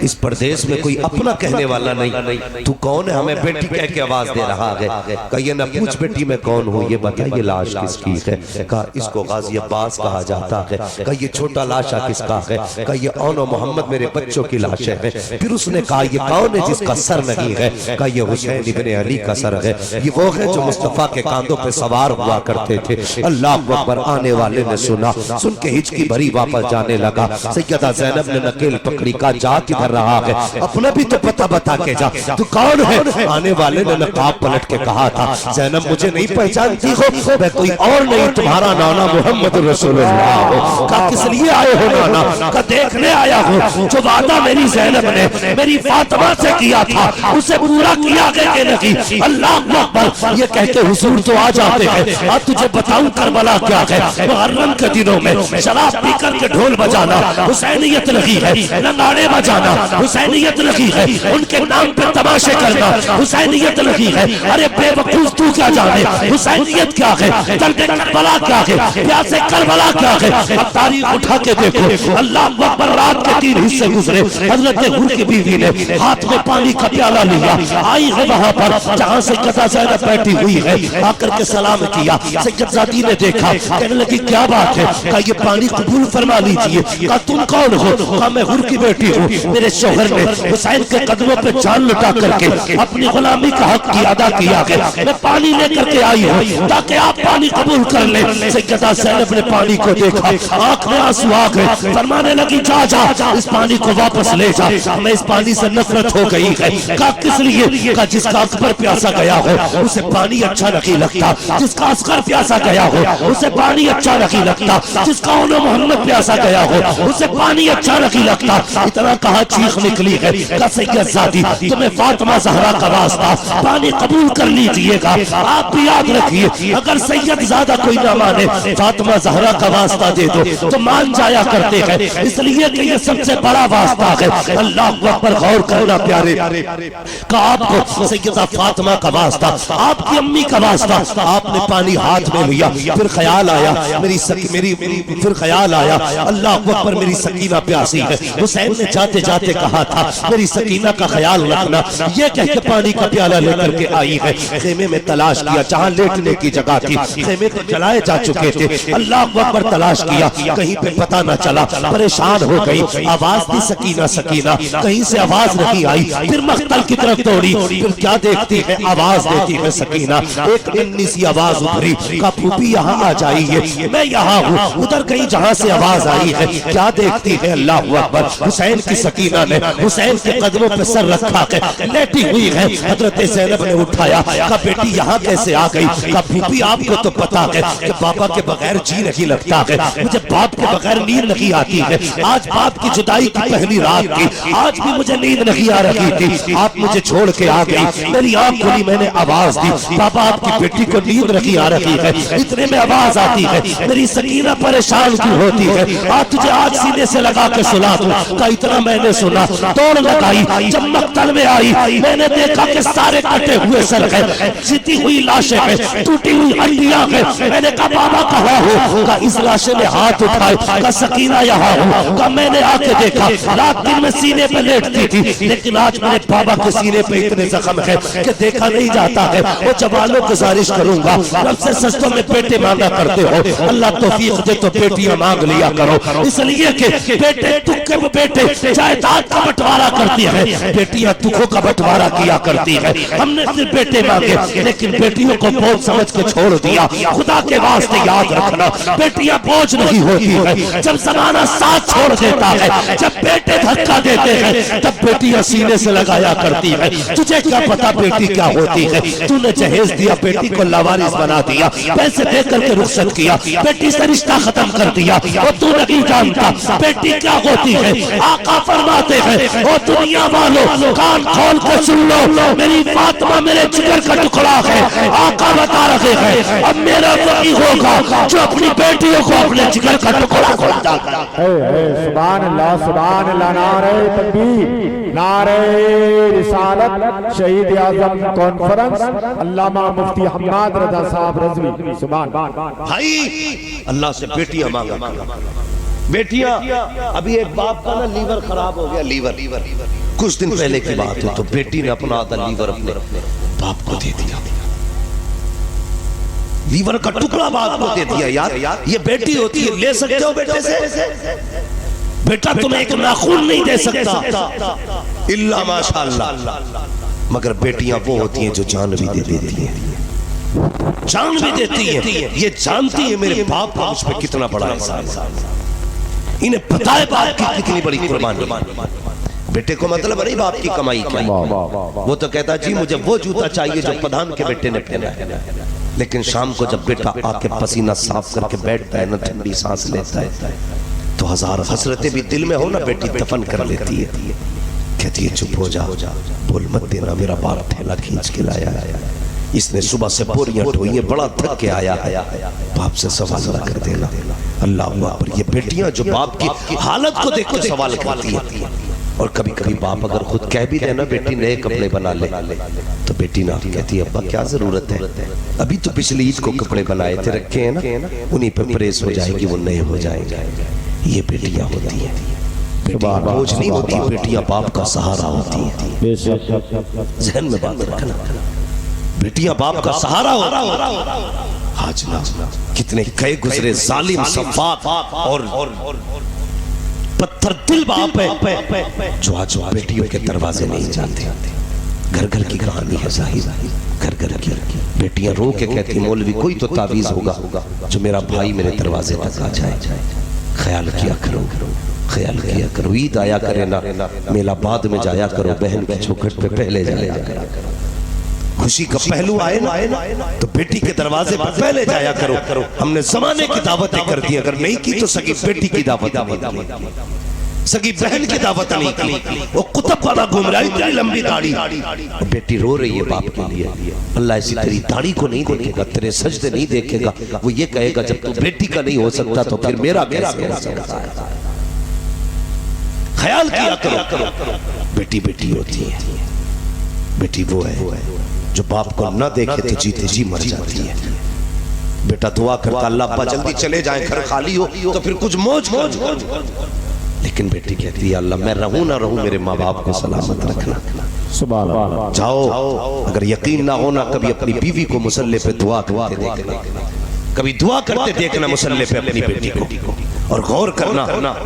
اس پردیس میں کوئی اپنا کہنے والا نہیں, تو کون ہے ہمیں بیٹی کہہ کے آواز دے رہا ہے؟ کہا یہ نہ پوچھ بیٹی میں کون ہوں, یہ بتا یہ لاش کس کی ہے؟ کہا اس کو غازی عباس کہا جاتا ہے. کہا یہ چھوٹا لاشا کس کا ہے؟ کہا یہ اون و محمد میرے بچوں کی لاشیں ہیں. پھر اس نے کہا یہ کون ہے جس کا سر نہیں ہے؟ کہا یہ حسین ابن علی کا سر ہے. یہ وہ ہے جو مصطفیٰ کے کاندھوں پہ سوار ہوا کرتے تھے. اللہ اکبر. آنے والے نے سنا, سن کے ہچکی بھری واپس جانے لگا. سیدہ زینب نے نکیل پکڑی, کا جا کدھر رہا ہے؟ اپنا بھی تو پتہ بتا کے جا, تو کون ہے؟ آنے والے نے نقاب پلٹ کے کہا تھا زینب مجھے نہیں پہچانتی ہو, میں کوئی اور نہیں تمہارا نانا محمد رسول اللہ ہو. کہا کس لیے آئے ہو نانا؟ کہا دیکھنے آیا ہوں جو وعدہ میری زینب نے میری فاطمہ سے کیا تھا اسے پورا کیا گیا کہ نہیں. اللہ اکبر. یہ کہتے حضور تو آ جاتے ہیں. اب تجھے بتاؤں کربلا کیا ہے. محرم کے دنوں میں شراب پی کر کے ڈھول بجانا حسینیت لگی ہے, نگاڑے بجانا حسینیت لگی ہے, ان کے نام پہ تماشے کرنا حسینیت لگی ہے. ارے بے وقوف تو کیا جانے حسینیت کیا ہے, درد کربلا کیا ہے, پیاسے کربلا کیا ہے. اب تاریخ اٹھا کے دیکھو. اللہ اکبر. رات کے 3 حصے گزرے. حضرت حر کی بیوی نے ہاتھ میں پانی کا پیالہ لیا, آئی ہے وہاں پر جہاں سے سیدہ زینب بیٹھی ہوئی ہے, آ کر کے سلام کیا. سیدزادی نے دیکھا, کہنے لگی کیا بات ہے؟ کہا یہ پانی قبول فرما لیجئے. کہا تم کون ہو؟ کہا میں حر کی بیٹی ہوں. میرے شوہر نے حسین کے قدموں پہ جان لٹا کر کے اپنی غلامی کا حق کی ادا کیا ہے. میں پانی لے کر کے آئی ہوں تاکہ آپ پانی قبول کر لیں. سیدہ زینب نے پانی کو دیکھا, آنکھ میں آنسو آ گئے. فرمانے لگی جا جا اس پانی کو واپس لے جا, ہمیں اس پانی سے نفرت ہو گئی ہے. کہا کس لیے؟ کہا جس کا اکبر پیاسا گیا ہو اسے پانی اچھا نہیں لگتا, جس کا اصغر پیاسا گیا ہو اسے پانی اچھا نہیں لگتا, جس کا اون و محمد پیاسا گیا ہو اسے پانی اچھا نہیں لگتا. اتنا کہا چیخ نکلی ہے. کہا سیدزادی تمہیں فاطمہ زہرا کا واسطہ پانی قبول کر لیجئے گا. آپ بھی یاد رکھیے اگر سیدزادہ کوئی نہ مانے فاطمہ زہرا کا واسطہ دے دو تو مان جایا کرتے ہیں, اس لیے کہ یہ سب سے بڑا واسطہ ہے. اللہ اکبر. غور کرنا پیارے. کہا آپ کو سیدہ فاطمہ کا واسطہ, آپ کی امی کا واسطہ. آپ نے پانی ہاتھ میں لیا. پھر خیال آیا پھر خیال آیا اللہ اکبر میری سکینہ پیاسی ہے. حسین نے جاتے جاتے کہا تھا میری سکینہ کا خیال رکھنا. یہ کہہ کے پانی کا پیالہ لے کر کے آئی ہے. خیمے میں تلاش کیا, جہاں لیٹنے کی جگہ تھی خیمے تو جلائے جا چکے تھے. اللہ اکبر. تلاش کیا, کہیں پہ پتہ نہ چلا. پریشان ہو گئی. آواز دی سکینہ سکینہ, کہیں سے آواز نہیں آئی. پھر مقتل کی طرف دوڑی. پھر کیا دیکھتی ہے, آواز دیتی ہے سکینہ. ایک ننھی سی آواز ابھری. کہا پھوپھی یہاں آ جائیے, میں یہاں ہوں. ادھر کہیں جہاں سے آواز آئی ہے کیا دیکھتی ہے اللہ اکبر. حسین کی سکینہ نے حسین کے قدموں پہ سر رکھا ہے, لیٹی ہوئی ہے. حضرت زینب نے اٹھایا. کہا بیٹی یہاں کیسے آ گئی؟ کہا پھوپھی آپ کو تو پتا ہے کہ بابا کے بغیر جی نہیں لگتا ہے, مجھے باپ کے بغیر نیند نہیں آتی ہے. آج باپ کی جدائی کی پہلی رات تھی, آج بھی مجھے نیند نہیں آ رہی تھی. آپ مجھے چھوڑ کے آ گئی. میری آنکھ کھلی, میں نے آواز دی بابا آپ کی بیٹی کو نیند نہیں آ رہی ہے. اتنے میں آواز آتی ہے میری سکینہ پریشان کیوں ہوتی ہے؟ تجھے آج سینے سے لگا کے کے سنا دوں کا اتنا میں نے سنا. دوڑ لگائی, جب مقتل میں آئی میں نے دیکھا کہ سارے کٹے ہوئے سر ہیں, سیدھی ہوئی لاشیں ہیں, ٹوٹی ہوئی ہڈیاں ہیں. میں نے کہا بابا کہاں ہو؟ کہا اس لاشے نے ہاتھ اٹھائے. کہا سکینہ یہاں ہو. کہا میں نے آ کے دیکھا, رات دن میں سینے پہ لیٹتی تھی لیکن آج میرے بابا کے سینے پہ اتنے زخم ہے کہ دیکھا نہیں جاتا ہے. وہ جوانوں گزارش کروں گا, رب سے سجدوں میں بیٹے مانگا کرتے ہو, اللہ توفیق دے تو بیٹیاں مانگ لیا کرو. اس لیے کہ بیٹے دکھ کے بیٹے جائیداد کا بٹوارا کرتی ہے, بیٹیاں دکھوں کا بٹوارا کیا کرتی ہے. ہم نے صرف بیٹے مانگے لیکن بیٹیوں کو بوجھ سمجھ کے چھوڑ دیا. خدا کے واسطے یاد رکھنا, بیٹیاں بوجھ نہیں ہوتی ہے. جب زمانہ ساتھ چھوڑ دیتا ہے, جب بیٹے دھکا دیتے ہیں تب بیٹیاں سینے سے لگایا کرتی ہے. تجھے کیا پتا بیٹی کیا ہوتی ہے؟ تو نے جہیز دیا, بیٹی کو لاوارث بنا دیا, پیسے دے کر کے رخصت کیا, بیٹی سے رشتہ ختم کر دیا. اور تو نہیں جانتا بیٹی کیا ہوتی ہے. آقا فرماتے ہیں او دنیا والوں کان کھول کے سن لو, میری فاطمہ میرے جگر کا ٹکڑا ہے. آقا بتا رہے ہیں اب میرا وہی ہوگا جو اپنی بیٹیوں کو اپنے جگر کا ٹکڑا کھول جاتا ہے. سبحان اللہ, سبحان اللہ. نعرہ تکبیر, نعرہ رسالت, شہید اعظم کانفرنس علامہ مفتی حماد رضا صاحب رضوی. سبحان بھائی اللہ سے بیٹیاں مانگا. بیٹیاں, ابھی ایک باپ کا نا لیور خراب ہو گیا, لیور کچھ دن پہلے کی بات ہے, تو بیٹی نے اپنا آدھا لیور اپنے باپ کو دے دیا. لیور کا ٹکڑا باپ کو دے دیا. یار یہ بیٹی ہوتی ہے, لے سکتے ہو بیٹے سے؟ بیٹا تمہیں ایک ناخون نہیں دے سکتا اللہ ماشاءاللہ, مگر بیٹیاں وہ ہوتی ہیں جو جان بھی دے دیتی ہیں, جان بھی دیتی ہیں. یہ جانتی ہیں میرے باپ کا مجھ پہ کتنا بڑا احسان ہے, انہیں پتہ ہے باپ کی کتنی بڑی قربانی. بیٹے کو مطلب نہیں باپ کی کمائی کیا, وہ تو کہتا جی مجھے وہ جوتا چاہیے جو پدھان کے بیٹے نے پہنا ہے. لیکن شام کو جب بیٹا آ کے پسینہ صاف کر کے بیٹھتا ہے نا, ٹھنڈی سانس لیتا ہے, تو ہزار حسرتیں بھی دل میں ہو نا, بیٹی دفن کر لیتی ہے. کہتی ہے چپ ہو جا, بول مت دینا, میرا باپ تھیلا کھینچ کے لایا ہے, اس نے صبح سے بوریاں ڈھوئی ہیں, بڑا تھک کے آیا ہے, باپ سے سوال نہ کر دینا. اللہ اکبر. یہ بیٹیاں جو باپ کی حالت کو دیکھ کے سوال کرتی ہیں. اور کبھی کبھی باپ اگر خود کہہ بھی دینا بیٹی نئے کپڑے بنا لے, تو بیٹی نہ کہتی ہے ابا کیا ضرورت ہے, ابھی تو پچھلی عید کو کپڑے بنائے تھے رکھے ہیں نا, انہی پہ پریس ہو جائے گی, وہ نئے ہو جائیں گے. یہ بیٹیاں ہوتی ہیں, بیٹیاں بوجھ نہیں ہوتی, بیٹیاں باپ کا سہارا ہوتی ہیں. ذہن میں بات رکھنا, بیٹیاں باپ کا سہارا ہوتا. آج نا کتنے کئے گزرے ظالم صفات اور پتھر دل باپ ہے جو آج بیٹیوں کے دروازے نہیں جانتے. گھر گھر کی کہانی ہے ظاہر, گھر گھر کی بیٹیاں رو کے کہتی مولوی کوئی تو تعویذ ہوگا جو میرا بھائی میرے دروازے تک آ جائے. خیال کیا کرو, خیال کیا کرو, عید آیا کرے نا, میلہ بعد میں جایا کرو, بہن کے چوکھٹ پہ پہلے جایا کرو. خوشی کا پہلو آئے نا تو بیٹی کے دروازے پر پہلے جایا کرو. ہم نے زمانے کی دعوتیں کر دی, اگر نہیں کی تو سگی بیٹی کی دعوت نہیں کی, سگی بہن کی دعوت نہیں کی. وہ قطب والا گھوم رہا ہے, اتنی لمبی داڑھی, بیٹی رو رہی ہے باپ کے لیے. اللہ ایسی تیری داڑھی کو نہیں دیکھے گا, تیرے سجدے نہیں دیکھے گا, وہ یہ کہے گا جب تو بیٹی کا نہیں ہو سکتا تو پھر میرا کیسے ہو سکتا ہے. خیال کیا کرو, بیٹی بیٹی ہوتی ہے. بیٹی وہ ہے جو باپ کو نہ دیکھے تو جیتے جی مر جاتی ہے. بیٹا دعا کرتا اللہ ابا جلدی چلے جائیں, گھر خالی ہو تو پھر کچھ موج, لیکن بیٹی کہتی ہے اللہ میں رہوں نہ رہوں میرے ماں باپ کو سلامت رکھنا. سبحان اللہ. جاؤ, اگر یقین نہ ہونا کبھی اپنی بیوی کو مصلی پہ دعا کرتے دیکھنا, کبھی دعا کرتے دیکھنا مصلی پہ اپنی بیٹی کو, اور غور کرنا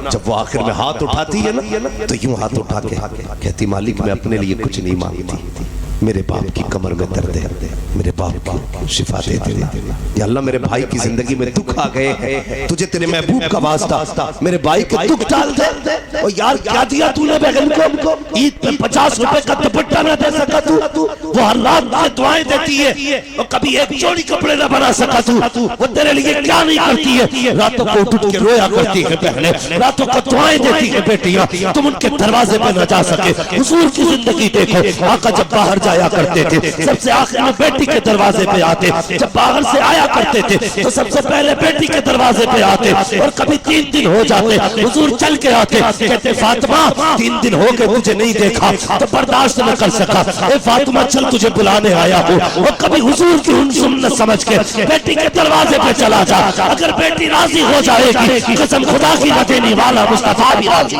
جب وہ آخر میں ہاتھ اٹھاتی ہے نا تو یوں ہاتھ اٹھا کے کہتی مالک میں اپنے لیے کچھ نہیں مانگتی, میرے باپ کی کمر میں درد ہے, میرے باپ کو شفا دے دینا. یا اللہ میرے بھائی کی زندگی میں دکھ آ گئے ہیں, تجھے تیرے محبوب کا واسطہ میرے بھائی کے دکھ ڈال دے. اور یار کیا دیا تو نے بہن کو, عید پہ 50 روپے کا دوپٹہ نہ دے سکا تو, وہ ہر رات سے دعائیں دیتی ہے, اور کبھی ایک جوڑی کپڑے نہ بنا سکا تو, وہ تیرے لیے کیا نہیں کرتی ہے. راتوں کو اٹھ کے رویا کرتی ہے بہنیں, راتوں کو دعائیں دیتی ہے بیٹیاں, تم ان کے دروازے پہ نہ جا سکے. حضور کی زندگی دیکھو, آقا جب باہر جایا کرتے تھے سب سے آخر میں بیٹی کے دروازے پہ آتے، جب باہر سے آیا کرتے تھے تو سب سے پہلے بیٹی کے دروازے پہ آتے، اور کبھی 3 دن ہو جاتے، حضور چل کے آتے، کہتے فاطمہ 3 دن ہو کے تجھے نہیں دیکھا تو برداشت نہ کر سکا، اے فاطمہ چل تجھے بلانے آیا ہوں، اور کبھی حضور کی ان سنت سمجھ کے بیٹی کے دروازے پہ چلا جا، اگر بیٹی راضی ہو جائے گی قسم خدا کی نہ دینے والا مصطفیٰ بھی راضی۔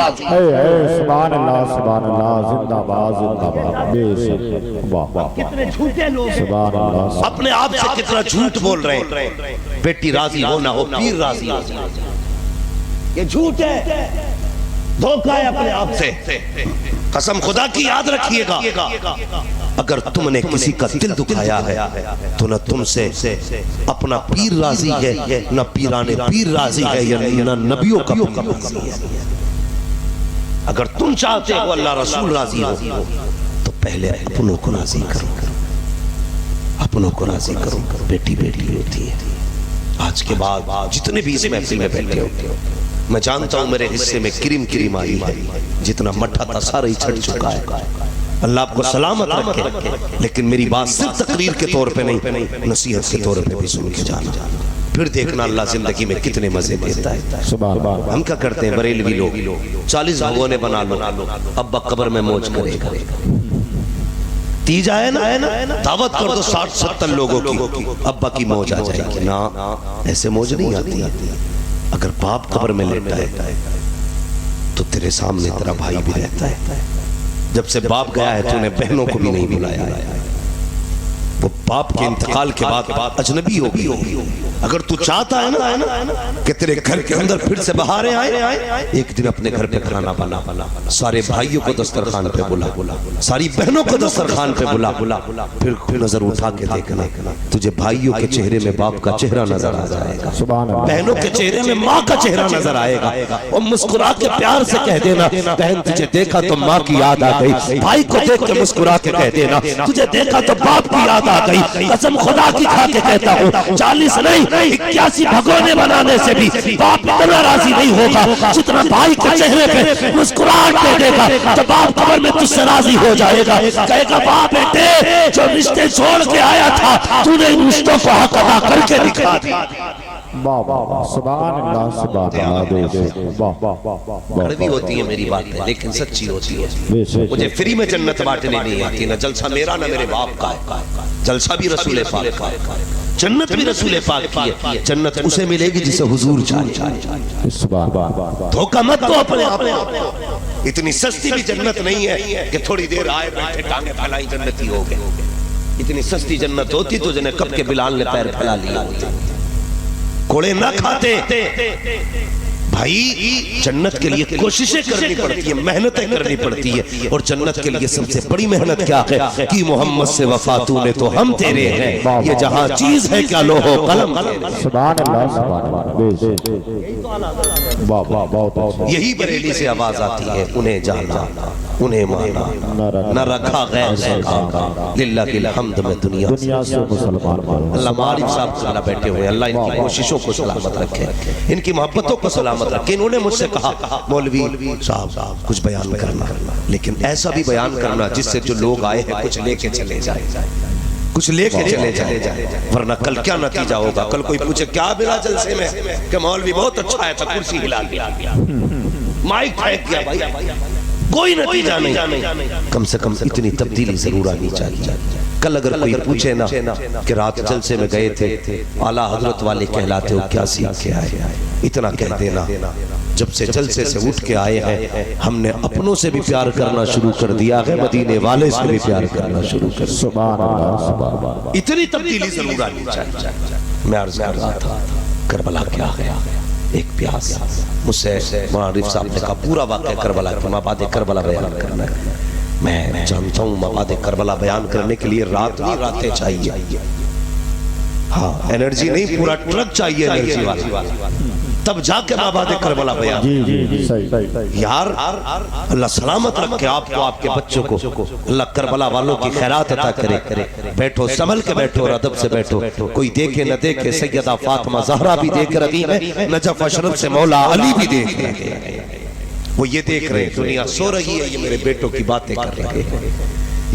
سبحان اللہ زندہ باد زندہ باد، بے شک واہ واہ، کتنے جھوٹے لوگ سبحان اللہ، اپنے آپ سے کتنا جھوٹ بول رہے ہیں، بیٹی راضی ہو نہ ہو پیر راضی ہو، یہ جھوٹ ہے، دھوکہ ہے اپنے آپ سے۔ قسم خدا کی یاد رکھیے گا، اگر تم نے کسی کا دل دکھایا ہے تو نہ تم سے اپنا پیر راضی ہے، نہ پیران پیر راضی ہے، یعنی نہ نبیوں کا پیر راضی ہے۔ اگر تم چاہتے ہو اللہ رسول راضی ہو تو پہلے اپنوں کو راضی کرو، اپنوں کو راضی کرو۔ بیٹی بیٹی ہوتی ہے۔ آج کے بعد جتنے بھی اس محفل میں بیٹھے ہو، میں جانتا ہوں میرے حصے میں کریم کریم آئی ہے، جتنا مٹھا تھا سارا ہی چھٹ چکا ہے، اللہ آپ کو سلامت رکھے، لیکن میری بات صرف تقریر کے طور پہ نہیں، نصیحت کے طور پہ بھی سن کے جانا، پھر دیکھنا اللہ زندگی میں کتنے مزے دیتا ہے۔ ہم کیا کرتے ہیں بریلوی لوگ، 40 بھگونے بنا لو، ابا قبر میں موج کرے گا، تیج آئے نا دعوت کر دو 60-70 لوگوں کی، ابا کی موج آ جائے گی، نا ایسے موج نہیں آتی۔ اگر باپ قبر میں لیٹا ہے تو تیرے سامنے تیرا بھائی بھی رہتا ہے، جب سے باپ گیا ہے تو نے بہنوں کو بھی نہیں بلایا ہے، وہ باپ کے انتقال کے بعد اجنبی ہو گئی۔ اگر تو چاہتا ہے نا کہ تیرے گھر کے اندر پھر سے بہاریں آئے، ایک دن اپنے گھر پہ کھانا بنا، سارے بھائیوں کو دسترخوان پہ بلا، ساری بہنوں کو دسترخوان پہ بلا، پھر نظر اٹھا کے دیکھنا تجھے بھائیوں کے چہرے میں باپ کا چہرہ نظر آ جائے گا، بہنوں کے چہرے میں ماں کا چہرہ نظر آئے گا، اور مسکرا کے پیار سے کہہ دینا بہن تجھے دیکھا تو ماں کی یاد آ گئی، بھائی کو دیکھ کے مسکرا کے کہہ دینا تجھے دیکھا تو باپ کی یاد آ گئی۔ قسم خدا کی کھا کے کہتا ہوں 40 نہیں 81 بھگونے بنانے سے بھی باپ اتنا راضی نہیں ہوگا جتنا بھائی کے چہرے پہ مسکراہٹ دے دے گا، تو باپ قبر میں تجھ سے راضی ہو جائے گا، کہے گا باپ بیٹے جو رشتے چھوڑ کے آیا تھا تو نے ان رشتوں کو حق ادا کر کے دکھا دیا۔ سبحان اللہ سبحان اللہ، کڑوی ہوتی ہے میری باتیں لیکن سچی ہوتی ہے۔ مجھے فری میں جنت بانٹنے نہیں آتی، نہ جلسہ میرا نہ میرے باپ کا ہے، جلسہ بھی رسول پاک کا ہے، جنت بھی رسول پاک کی ہے، جنت اسے ملے گی جسے حضور چاہے۔ دھوکہ مت دو اپنے آپ، اتنی سستی بھی جنت نہیں ہے کہ تھوڑی دیر آئے بیٹھے ٹانگیں پھیلائی جنتی ہو گئے، اتنی سستی جنت ہوتی تو جنہیں کب کے بلال نے پیر پھیلا لیا ہوتے، کوڑے نہ کھاتے۔ بھائی جنت کے لیے کوششیں کرنی پڑتی ہے، محنتیں کرنی پڑتی ہے، اور جنت کے لیے سب سے بڑی محنت کیا ہے کہ محمد سے وفا تو نے تو ہم تیرے ہیں، یہ جہاں چیز ہے کیا لوح و قلم، سبحان اللہ سبحان اللہ، یہی بریلی سے آواز آتی ہے، انہیں جانا انہیں مانا نہ رکھا غیر سے کھا، للہ کی الحمد میں دنیا سے مسلمان۔ اللہ معالم صاحب اللہ بیٹھے ہوئے، اللہ ان کی کوششوں کو سلامت رکھے، ان کی محبتوں کو سلامت رکھے۔ انہوں نے مجھ سے کہا مولوی صاحب کچھ بیان کرنا، لیکن ایسا بھی بیان کرنا جس سے جو لوگ آئے ہیں کچھ لے کے چلے جائے، کچھ لے کے چلے جائے، ورنہ کل کیا نتیجہ ہوگا؟ کل کوئی پوچھے کیا ملا جلسے میں کہ مولوی بہت اچھا ہے تھا، کرسی ہلا دیا، مائک پھینک دیا، بھائی کوئی نتیجہ نہیں۔ کم سے کم اتنی تبدیلی ضرور آنی چاہیے۔ کل اگر کوئی پوچھے نا کہ رات جلسے میں گئے تھے اعلیٰ حضرت والے کہلاتے ہو، کیا سیکھ کے آئے، اتنا کہہ دینا جب سے جلسے سے اٹھ کے آئے ہیں ہم نے اپنوں سے بھی پیار کرنا شروع کر دیا ہے، مدینے والے سے بھی پیار کرنا شروع کر دیا۔ سبحان اللہ سبحان اللہ، اتنی تبدیلی ضرور آنی چاہیے۔ میں عرض کر رہا تھا کربلا کیا گیا، ایک پیاس مجھ سے معارف صاحب نے کہا پورا واقعہ کربلا کہ مابعد کربلا بیان کرنا ہے۔ میں جانتا ہوں مابعد کربلا بیان کرنے کے لیے رات نہیں راتیں چاہیے، ہاں انرجی نہیں، پورا ٹرک چاہیے انرجی والا، تب جا کے مابعد کربلا بیان۔ یار اللہ سلامت رکھے آپ کو، آپ کے بچوں کو، اللہ کربلا والوں کی خیرات عطا کرے۔ بیٹھو سنبھل کے بیٹھو اور ادب سے بیٹھو، کوئی دیکھے نہ دیکھے، سیدہ فاطمہ زہرا بھی دیکھ رہی ہے، نجف اشرف سے مولا علی بھی دیکھ رہے ہیں، وہ یہ دیکھ رہے ہیں دنیا سو رہی ہے، یہ میرے بیٹوں کی باتیں کر رہے ہیں،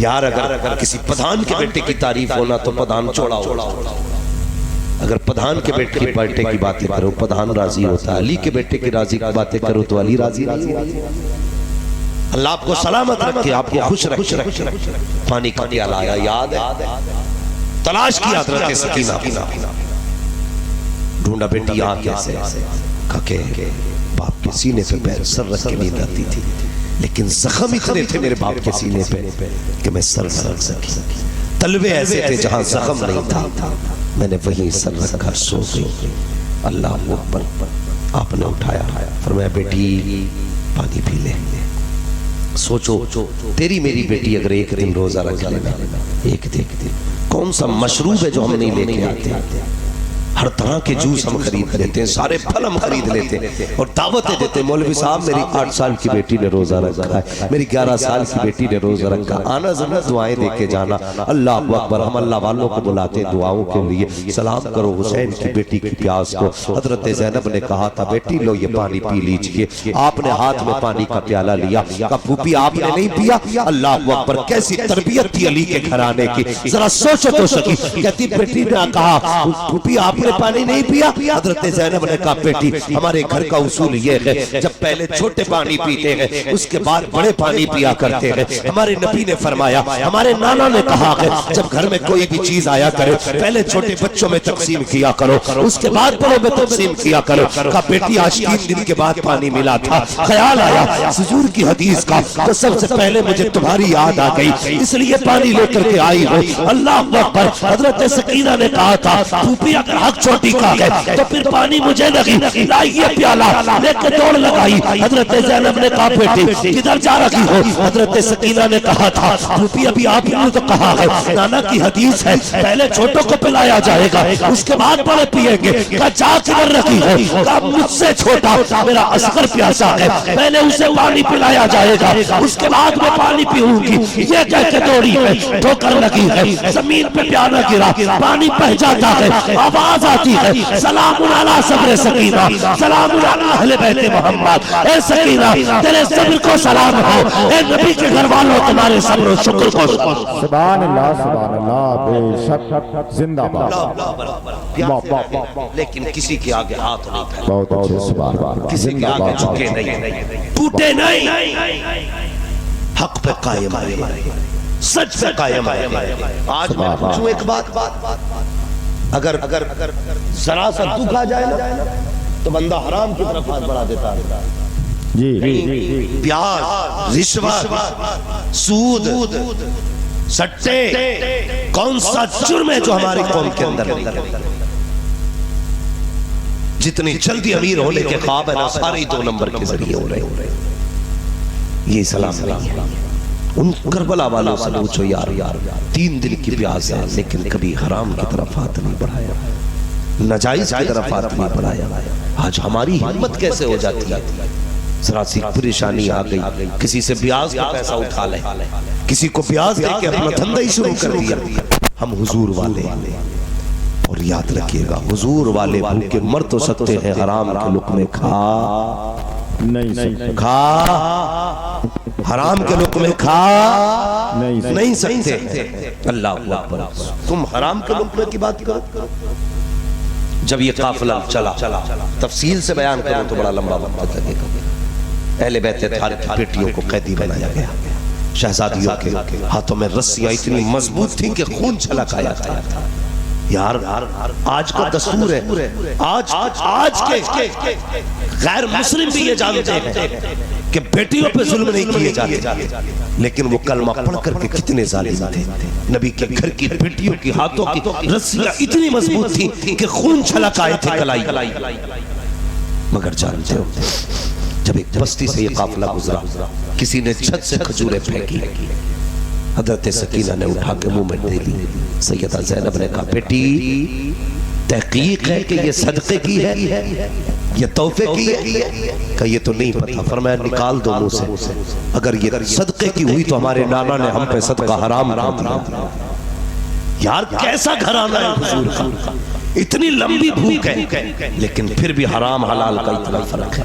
یار اگر کسی پدھان کے بیٹے کی تعریف ہونا تو پدھان چوڑا ہو، اگر پدھان کے بیٹے کی باتیں کرو پدھان راضی ہوتا ہے، علی کے بیٹے کی راضی کی باتیں کرو تو علی راضی نہیں ہوتا۔ اللہ آپ کو سلامت رکھے، آپ کو خوش رکھے۔ پانی کا پیالہ آیا، یاد ہے، تلاش کی حضرت سکینہ، ڈھونڈا بیٹی یہاں کیسے، کہا کہ باپ کے سینے پہ پیر سر رکھ کے نیند آتی تھی، لیکن زخم اتنے تھے میرے باپ کے سینے پہ کہ میں سر نہ رکھ سکی، تلوے ایسے تھے جہاں زخم نہیں تھا، میں نے وہیں سر رکھ کر سو گئی۔ اللہ اکبر، آپ نے اٹھایا، فرمایا بیٹی پانی پی لے۔ سوچو تیری میری بیٹی اگر ایک دن روزہ رکھ لینا، ایک دن کون سا مشروب ہے جو ہم نہیں لے کے آتے؟ ہر طرح کے جوس ہم خرید لیتے ہیں، سارے پھل ہم خرید لیتے ہیں اور دعوتیں دیتے ہیں، مولوی صاحب میری 8 سال کی بیٹی نے روزہ رکھا ہے، میری 11 سال کی بیٹی نے روزہ رکھا، آنا ضرور دعائیں دے کے جانا۔ اللہ اکبر، ہم اللہ والوں کو بلاتے ہیں دعاؤں کے لیے، سلام کرو حسین کی بیٹی کی پیاس کو۔ حضرت زینب نے کہا تھا بیٹی لو یہ پانی پی لیجئے، آپ نے ہاتھ میں پانی کا پیالہ لیا، کہا پھوپھی آپ نے نہیں پیا؟ اللہ اکبر، کیسی تربیت تھی علی کے گھرانے کی، ذرا سوچو تو سکی۔ کہتی بیٹی نے کہا پھوپھی آپ نے پانی نہیں پیا؟ حضرت زینب نے کہا بیٹی ہمارے گھر کا اصول یہ ہے جب پہلے چھوٹے پانی پیتے ہیں اس کے بعد بڑے پانی پیا کرتے ہیں۔ ہمارے نبی نے فرمایا، ہمارے نانا نے کہا کہ جب گھر میں کوئی بھی چیز آیا کرے پہلے چھوٹے بچوں میں تقسیم کیا کرو، اس کے بعد بڑوں میں تقسیم کیا کرو۔ کہا بیٹی آج 3 دن کے بعد پانی ملا تھا، خیال آیا حضور کی حدیث کا تو سب سے پہلے مجھے تمہاری یاد آ گئی، اس لیے پانی لے کر کے آئی ہوں۔ اللہ اکبر، حضرت سکینہ نے کہا تھا پھوپھی اگر حق چھوٹی کا ہے تو پھر پانی مجھے لگی، لائیے پیالہ، لے کے دوڑ لگائی۔ حضرت زینب نے کہا بیٹی کدھر جا رہی ہو؟ حضرت سکینہ نے کہا تھا پھوپھی ابھی آپ نے تو کہا ہے نانا کی حدیث ہے پہلے چھوٹوں کو پلایا جائے گا اس کے بعد بڑے پیئیں گے۔ کہا جا کدھر رکھی ہو؟ کہا مجھ سے چھوٹا میرا اصغر پیاسا ہے، پہلے اسے پانی پلایا جائے گا اس کے بعد میں پانی پیوں گی۔ یہ کہہ کے دوڑی ہے، ٹھوکر لگی ہے، زمین پہ پیالہ گرا، پانی بہہ جاتا ہے، آواز آتی ہے سلام علی صبر سکینہ، سلام علی اہل بیت محمد۔ اے سکینہ تیرے صبر کو سلام ہو، اے نبی کے گھر والوں تمہارے صبر و شکر کو سبحان اللہ بے شک زندہ باد۔ لیکن کسی کے آگے ہاتھ نہیں پھیلا، بہت اچھے، سبحان اللہ، کسی کے آگے جھکے نہیں، ٹوٹے نہیں، حق پہ قائم رہے، سچ پہ قائم رہے۔ آج میں پوچھوں ایک بات، اگر ذرا سا دکھ آ جائے نا تو بندہ حرام کی طرف ہاتھ بڑھا دیتا ہے۔ جی پیاز، رشوت، سود، سٹے، کون سا جرم ہے جو ہماری قوم کے اندر نہیں؟ جتنی جلدی امیر ہونے کے خواب ہے نا سارے 2 نمبر کے ذریعے ہو رہے ہیں۔ یہ اسلام نہیں ہے۔ ان کربلا والوں سے پوچھو یار 3 دن کی پیاس ہے لیکن کبھی حرام کی طرف ہاتھ نہیں بڑھایا، ناجائز کی طرف ہاتھ نہیں بڑھایا۔ آج ہماری ہمت کیسے ہو جاتی ہے؟ ذرا سی پریشانی آ گئی، کسی سے بیاض کا پیسہ اٹھا لے، کسی کو بیاض دے کے اپنا دھندا ہی شروع کر دیا۔ ہم حضور والے، اور یاد رکھیے گا حضور والے بھوکے مر تو سکتے ہیں، حرام کے لقمے کھا حرام کے لقمے کھا نہیں سکتے۔ اللہ اکبر، تم حرام کے لقمے کی بات کرو۔ جب یہ قافلہ چلا، تفصیل سے بیان کرو تو بڑا لمبا وقت لگے گا۔ اہل بیت اطہار کی بیٹیوں کو قیدی بنایا گیا، شہزادیوں کے ہاتھوں میں رسیاں اتنی مضبوط تھیں کہ خون چھلک آیا تھا۔ یار آج کا دستور ہے، آج کے غیر مسلم بھی یہ جانتے ہیں کہ بیٹیوں پہ ظلم نہیں کیے جاتے، لیکن وہ کلمہ پڑھ کر کے کتنے ظالم تھے۔ نبی کے گھر کی بیٹیوں کی ہاتھوں کی رسیاں اتنی مضبوط تھیں کہ خون چھلک آئے تھے کلائی۔ مگر جانتے ہو جب ایک بستی سے یہ قافلہ گزرا، کسی نے چھت سے کھجوریں پھینکی، حضرت سکینہ نے اٹھا کے منہ میں دے دی۔ سیدہ زینب نے کہا بیٹی تحقیق ہے کہ یہ صدقے کی ہے، یہ تحفے کی ہے؟ کہ یہ تو نہیں پتا۔ فرمایا نکال دو منہ سے، اگر یہ صدقے کی ہوئی تو ہمارے نانا نے ہم پہ صدقہ حرام کر دیا۔ یار کیسا گھرانہ ہے حضور کا، اتنی لمبی بھوک ہے لیکن پھر بھی حرام حلال کا اتنا فرق ہے۔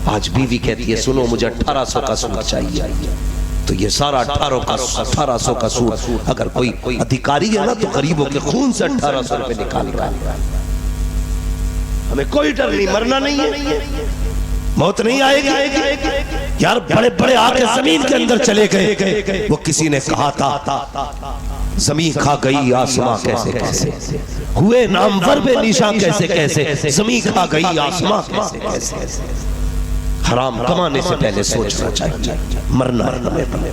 آج بیوی کہتی ہے سنو مجھے 1800 کا سوٹ چاہیے، تو یہ سارا 1800 کا سود اگر کوئی ادھیکاری ہے نا تو غریبوں کے خون سے 1800 روپے نکال رہا ہے. ہمیں کوئی ڈر نہیں, مرنا نہیں ہے, موت نہیں آئے گی. یار بڑے بڑے آگے زمین کے اندر چلے گئے, وہ کسی نے کہا تھا زمین کھا گئی آسماں کیسے کیسے, ہوئے نامور بے نشان کیسے کیسے, زمین کھا گئی آسماں کیسے کیسے. حرام کمانے سے پہلے سوچنا چاہیے, مرنا ہے ہمیں,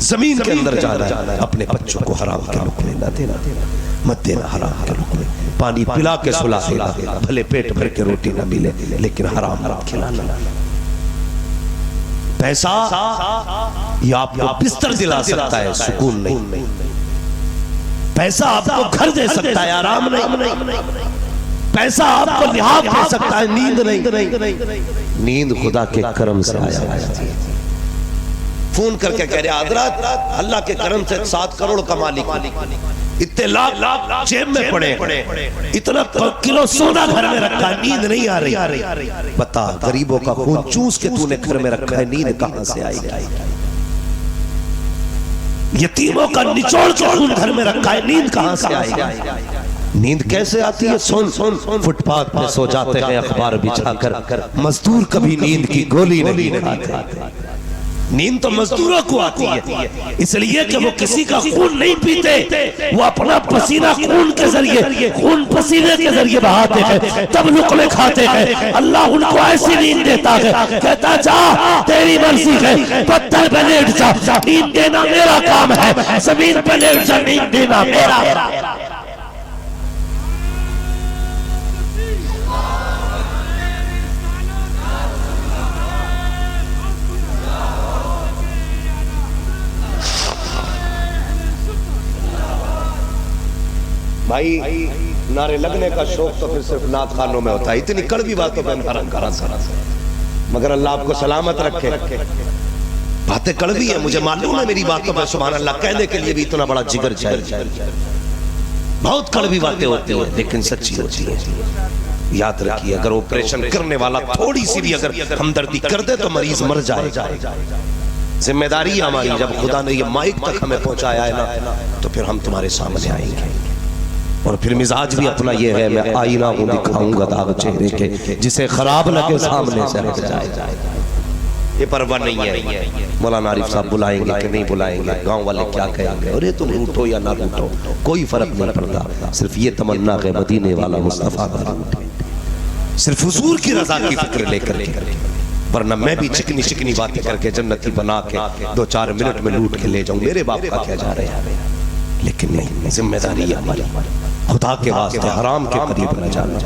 زمین کے اندر جانا ہے. اپنے بچوں کو حرام کے لقمے نہ دینا, مت دینا حرام کے لقمے. پانی پلا کے سلا دینا, بھلے پیٹ بھر کے روٹی نہ ملے لیکن حرام نہ کھلانا. پیسہ یہ آپ کو بستر دلا سکتا ہے, سکون نہیں. پیسہ آپ کو گھر دے سکتا ہے, آرام نہیں. پیسہ آپ کو لحاظ دے سکتا ہے, نیند نہیں. نیند خدا کے کرم سے آیا ہے. فون کر کے کہہ رہے حضرات اللہ کے کرم سے 7 کروڑ کا مالک, اتنے لاکھ جیب میں پڑے, اتنا کلو سونا گھر میں رکھا ہے, نیند نہیں آ رہی. بتا غریبوں کا خون چوس کے تو نے گھر میں رکھا ہے, نیند کہاں سے آئی گئی؟ یتیموں کا نچوڑ کے خون گھر میں رکھا ہے, نیند کہاں سے آئی گئی؟ نیند کیسے آتی ہے؟ سن فٹ پاتھ پہ سو جاتے ہیں اخبار بچھا کر, مزدور کبھی نیند کی گولی نہیں کھاتے. نیند تو مزدوروں کو آتی ہے, اس لیے کہ وہ کسی کا خون نہیں پیتے, وہ اپنا پسینہ خون کے ذریعے, خون پسینے کے ذریعے بہاتے ہیں, تب لقمے کھاتے ہیں. اللہ ان کو ایسی نیند دیتا ہے, کہتا جا تیری مرضی ہے, پتھر پہ لیٹ جا, نیند دینا میرا کام ہے, زمین پہ لیٹ جا, نیند دینا میرا. بھائی نعرے لگنے کا شوق تو پھر صرف نعت خانوں میں ہوتا ہے, اتنی کڑوی باتوں پہ حرام کرا سارا, مگر اللہ آپ کو سلامت رکھے. باتیں کڑوی ہیں مجھے معلوم ہے, میری باتوں پہ سبحان اللہ کہنے کے لیے بھی اتنا بڑا جگر چاہیے. بہت کڑوی باتیں ہوتی ہیں لیکن سچی ہوتی ہے. یاد رکھیے اگر آپریشن کرنے والا تھوڑی سی بھی اگر ہمدردی کر دے تو مریض مر جائے. ذمہ داری ہے ہماری, جب خدا نے یہ مائک تک ہمیں پہنچایا ہے نا تو پھر ہم تمہارے سامنے آئیں گے. اور پھر مزاج بھی اپنا یہ ہے, میں آئینہ ہوں دکھاؤں گا داغ چہرے کے, جسے خراب لگے سامنے سے ہٹ جائے. یہ پرواہ نہیں ہے. مولانا عارف صاحب بلائیں گے کہ نہیں بلائیں گے, گاؤں والے کیا کہیں گے, اور یہ تم روٹھو یا نہ روٹھو کوئی فرق نہیں پڑتا. صرف یہ تمنا ہے مدینے والا مصطفیٰ کا روٹھے, صرف حضور کی رضا کی فکر لے کر کے, ورنہ میں بھی چکنی چکنی باتیں کر کے جنتی بنا کے 2-4 منٹ میں لوٹ کے لے جاؤں, میرے باپ کا کیا جا رہے ہیں. لیکن نہیں, ذمہ داری ہے ہماری, خدا کے واسطے حرام کے قریب نہ جانا.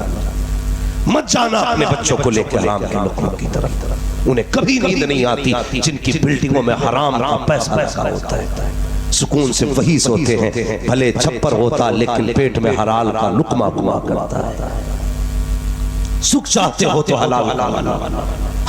مت جانا اپنے بچوں کو لے کے حرام کے لقموں کی طرف. انہیں کبھی نیند نہیں آتی جن کی بلڈنگوں میں حرام کا پیسہ لگا ہوتا ہے. سکون سے وہی سوتے ہیں, بھلے چھپر ہوتا لیکن پیٹ میں حلال کا لقمہ گما کرتا ہے. سکھ چاہتے ہو تو حلال کھانا,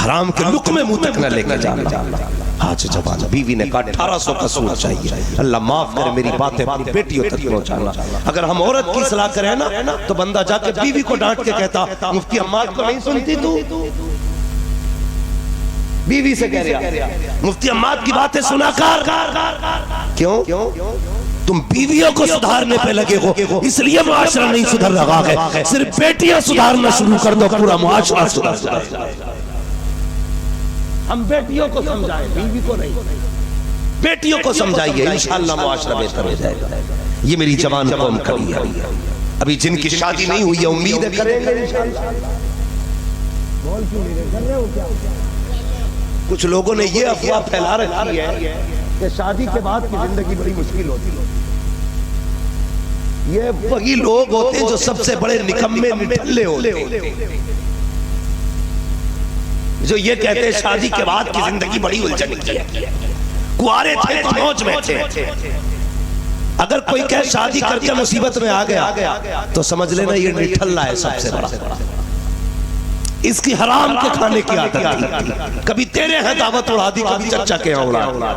حرام کے لقمے منہ تک نہ لے کے جانا. آج جوان بیوی نے کہا 1800 کا سود چاہیے, اللہ معاف کرے میری باتیں اپنی بیٹیوں تک پہنچانا. اگر ہم عورت کی صلاح کریں نا تو بندہ جا کے بیوی کو ڈانٹ کے کہتا مفتی عماد کو نہیں سنتی تو, بیوی سے کہہ رہا مفتی عماد کی باتیں سنا کر. کیوں؟ تم بیویوں کو سدھارنے پہ لگے ہو, اس لیے معاشرہ نہیں سدھر رہا ہے. صرف بیٹیاں سدھارنا شروع کر دو, پورا معاشرہ سدھر جائے گا. ہم بیٹیوں کو سمجھائیں, بیوی کو نہیں. بیٹیوں کو سمجھائیے, انشاءاللہ معاشرہ بہتر ہو جائے گا. یہ میری جوان قوم کبھی ہے, ابھی جن کی شادی نہیں ہوئی ہے امید ہے کریں گے انشاءاللہ. کچھ لوگوں نے یہ افواہ پھیلا رکھی ہے کہ شادی کے بعد کی زندگی بڑی مشکل ہوتی ہے. یہ وہی لوگ ہوتے ہیں جو سب سے بڑے نکمے نٹھلے ہوتے ہیں, جو یہ کہتے ہیں شادی کے بعد کی زندگی بڑی الجھن کی ہے. کنوارے تھے تو موج میں تھے. اگر کوئی کہے شادی کر کے مصیبت میں آ گیا تو سمجھ لینا یہ نٹھلا ہے سب سے بڑا. اس کی حرام کے کھانے کی عادت تھی. کبھی تیرے ہیں دعوت اڑا دی, کبھی چچا کے ہاں اڑا.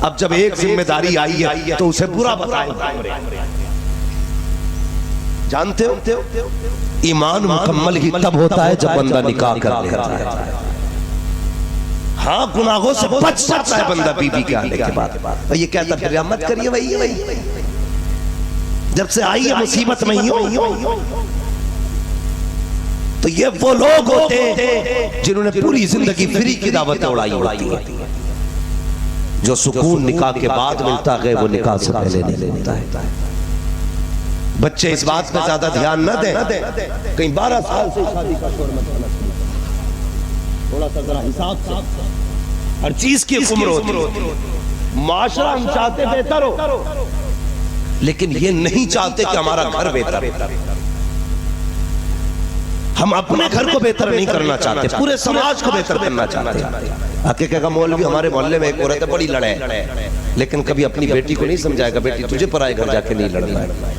اب جب ایک ذمہ داری آئی ہے تو اسے برا بتائیں. جانتے ہو ایمان مکمل ہی تب ہوتا ہے جب بندہ نکاح کر لیتا ہے. ہاں گناہوں سے بچ سکتا ہے بندہ بی بی کے آنے کے بعد. اور یہ کہتا پھر مت کریے وہی جب سے آئی ہے مصیبت میں ہی ہو. تو یہ وہ لوگ ہوتے ہیں جنہوں نے پوری زندگی فری کی دعوتیں اڑائی ہوتی ہیں. جو سکون نکاح کے بعد ملتا ہے وہ نکاح سے پہلے نہیں ملتا ہے. بچے اس بات پر زیادہ دھیان نہ دیں کہیں 12 سال سے شادی کا شور مت کرنا. تھوڑا سا ذرا حساب سے ہر چیز کی عمر ہوتی ہے. معاشرہ ہم چاہتے بہتر ہو لیکن یہ نہیں چاہتے کہ ہمارا گھر بہتر ہو. ہم اپنے گھر کو بہتر نہیں کرنا چاہتے, پورے سماج کو بہتر کرنا چاہتے ہیں. حقیقت کا مولوی ہمارے محلے میں ایک عورت ہے بڑی لڑے لیکن کبھی اپنی بیٹی کو نہیں سمجھائے گا بیٹی تجھے پرائے گھر جا کے نہیں لڑنا ہے.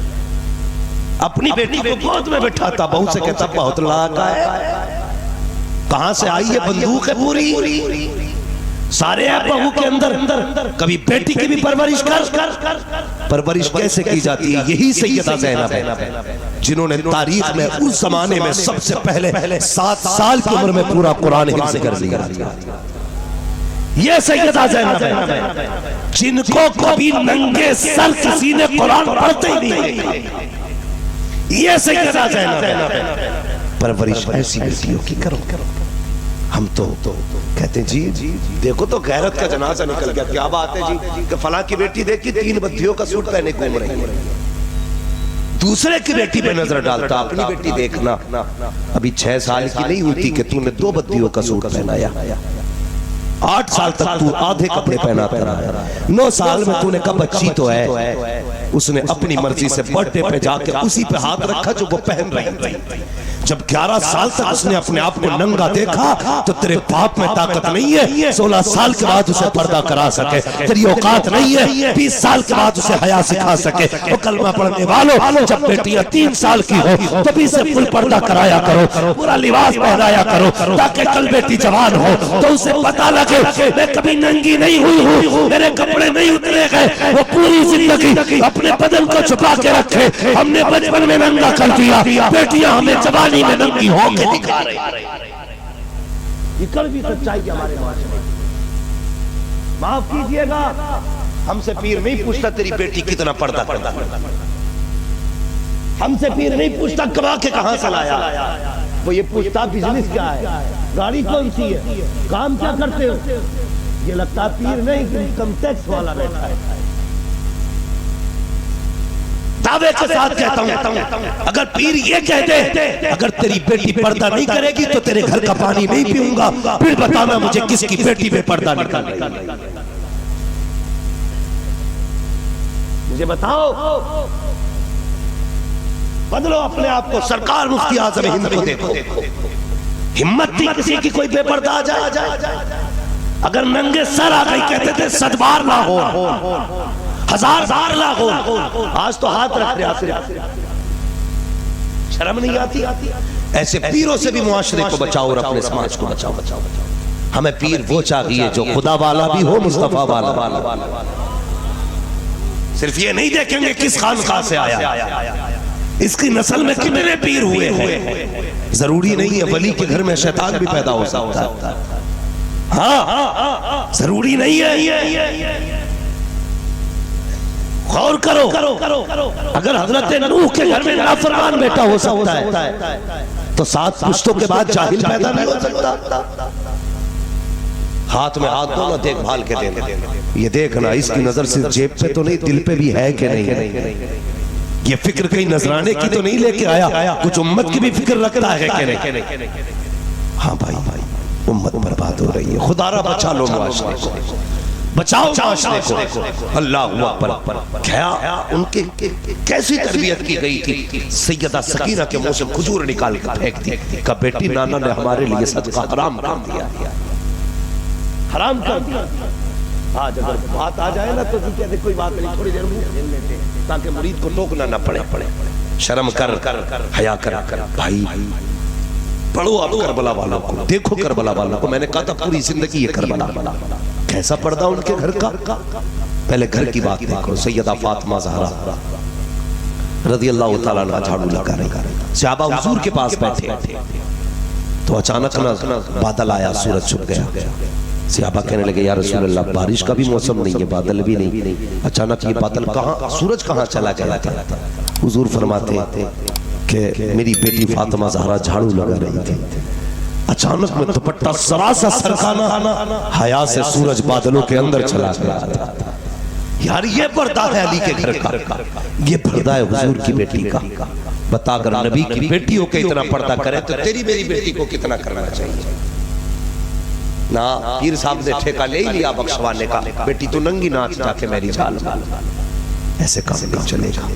اپنی بیٹی کو گود میں بٹھاتا, بہو سے کہتا بہت لاکا ہے, کہاں سے آئی ہے بندوق ہے پوری, سارے ہیں بہو کے اندر. کبھی بیٹی کی بھی پرورش کر. پرورش کیسے کی جاتی ہے؟ یہی سیدہ زینب ہے جنہوں نے تاریخ میں اس زمانے میں سب سے پہلے 7 سال کی عمر میں پورا قرآن حفظ کر لیا. یہ سیدہ زینب ہے جن کو کبھی ننگے سر کسی نے قرآن پڑھتے ہی نہیں. یہ سیدہ زینب ہے. پرورش ایسی بیٹیوں کی کرو. ہم تو کہتے ہیں جی دیکھو تو غیرت کا جنازہ نکل گیا. کیا بات ہے جی کہ فلاں کی بیٹی دیکھی 3 بدیوں کا سوٹ پہنے گھوم رہی ہے. دوسرے کی بیٹی پہ نظر ڈالتا, اپنی بیٹی دیکھنا. ابھی 6 سال کی نہیں ہوئی تھی کہ تو نے 2 بدیوں کا سوٹ پہنایا. 8 سال تک تو آدھے کپڑے پہناتا رہا. 9 سال میں تو نے کہا بچی تو ہے. اس نے اپنی مرضی سے برتھڈے پہ جا کے اسی پہ ہاتھ رکھا جو وہ پہن رہی تھی. جب 11 سال تک اس نے اپنے آپ کو ننگا دیکھا تو تیرے باپ میں طاقت نہیں ہے 16 سال کے بعد اسے پردہ کرا سکے. تیری اوقات نہیں ہے 20 سال کے بعد اسے حیا سکھا سکے. وہ کلمہ پڑھنے والوں, جب بیٹیاں 3 سال کی ہو تو بھی سے فل پردہ کرایا کرو, پورا لباس پہنایا کرو تاکہ کل بیٹی جوان ہو تو اسے پتہ لگے میں کبھی ننگی نہیں ہوئی ہوں, میرے کپڑے نہیں اترے گئے. وہ پوری زندگی اپنے بدن کو چھپا کے رکھے. ہم نے بچپن میں ننگا کر دیا, بیٹیاں ہمیں جوانی میں ننگی ہو کے دکھا رہی. یہ کڑوی سچائی ہے ہمارے معاشرے. معاف کیجئے گا ہم سے پیر نہیں پوچھتا تیری بیٹی کتنا پردہ کرتا. ہم سے پیر نہیں پوچھتا کما کے کہاں سے لایا. وہ یہ پوچھتا بزنس کیا ہے, گاڑی کون سی ہے, کام کیا کرتے ہو. یہ لگتا پیر نہیں کہ انکم ٹیکس والا بیٹھا ہے. دعوے کے ساتھ کہتا ہوں اگر پیر یہ کہہ دے اگر تیری بیٹی پردہ نہیں کرے گی تو تیرے گھر کا پانی نہیں پیوں گا, پھر بتانا مجھے کس کی بیٹی پہ پردہ نکل رہی ہے. مجھے بتاؤ. بدلو اپنے آپ کو. سرکار مفتی اعظم ہند کو دیکھو, ہمت تھی کسی کی کوئی بے پردہ آ جائے. اگر ننگے سر آ گئی کہتے تھے 100 بار نہ ہو, 1000 بار نہ ہو. آج تو ہاتھ رکھ رہے صرف. شرم نہیں آتی. ایسے پیروں سے بھی معاشرے کو بچاؤ اور اپنے سماج کو بچاؤ. ہمیں پیر وہ چاہیے جو خدا والا بھی ہو, مصطفیٰ والا. صرف یہ نہیں دیکھیں گے کس خانقاہ سے آیا, اس کی نسل میں کتنے پیر ہوئے ہیں. ضروری نہیں ہے ولی کے گھر میں شیطان بھی پیدا ہو سکتا ہے. ہاں ضروری نہیں ہے. غور کرو. اگر حضرت نوح کے گھر میں نافرمان بیٹا ہو سکتا ہے تو 7 پشتوں کے بعد جاہل پیدا نہیں ہو سکتا. ہاتھ میں ہاتھ دو نہ دیکھ بھال کے دینا. یہ دیکھنا اس کی نظر صرف جیب پہ تو نہیں دل پہ بھی ہے کہ نہیں. یہ فکر کہیں نذرانے کی تو نہیں لے کے آیا, کچھ امت کی بھی فکر رکھتا ہے کہ نہیں. ہاں بھائی امت برباد ہو رہی ہے. خدا را بچا لو معاشرے کو, بچاؤ معاشرے کو. اللہ اکبر. کیا ان کے کیسی تربیت کی گئی تھی. سیدہ سکینہ کے منہ سے کھجور نکال کر پھینک دی کہ بیٹی نانا نے ہمارے لیے صدقہ حرام کر دیا. حرام کر دیا. آج اگر بات آ جائے نا تو کہتے کوئی بات نہیں, تھوڑی دیر منہ کھیل لیتے ہیں تاکہ مرید کو ٹوکنا نہ پڑے. شرم کر, حیا کر. بھائی پڑھو آپ کربلا والوں کو, دیکھو کربلا والوں کو. میں نے کہا تھا پوری زندگی یہ کربلا کیسا پردہ ان کے گھر کا. پہلے گھر کی بات دیکھو. سیدہ فاطمہ زہرا رضی اللہ تعالیٰ عنہ جھاڑو لگا رہے, صحابہ حضور کے پاس بیٹھے تو اچانک بادل آیا, سورج چھپ گیا. صحابہ کہنے لگے یا رسول اللہ بارش کا بھی موسم نہیں ہے، بادل بھی نہیں، اچانک یہ بادل کہاں، سورج کہاں چلا گیا تھا؟ حضور فرماتے کہ میری بیٹی فاطمہ زہرا جھاڑو لگا رہی تھی، اچانک میں دوپٹہ سراسا سرکانا حیا سے سورج بادلوں کے اندر چلا گیا تھا۔ یار یہ پردہ ہے علی کے گھر کا، یہ پردہ ہے حضور کی بیٹی کا۔ بتا اگر نبی کی بیٹی ہو کے اتنا پردہ کرے تو تیری میری بیٹی کو کتنا کرنا چاہیے؟ نا پیر صاحب نے ٹھیکہ لے ہی لیا بخشوانے کا، بیٹی تو ننگی ناچ جا کے میری جھال، ایسے کام نہیں چلے گا۔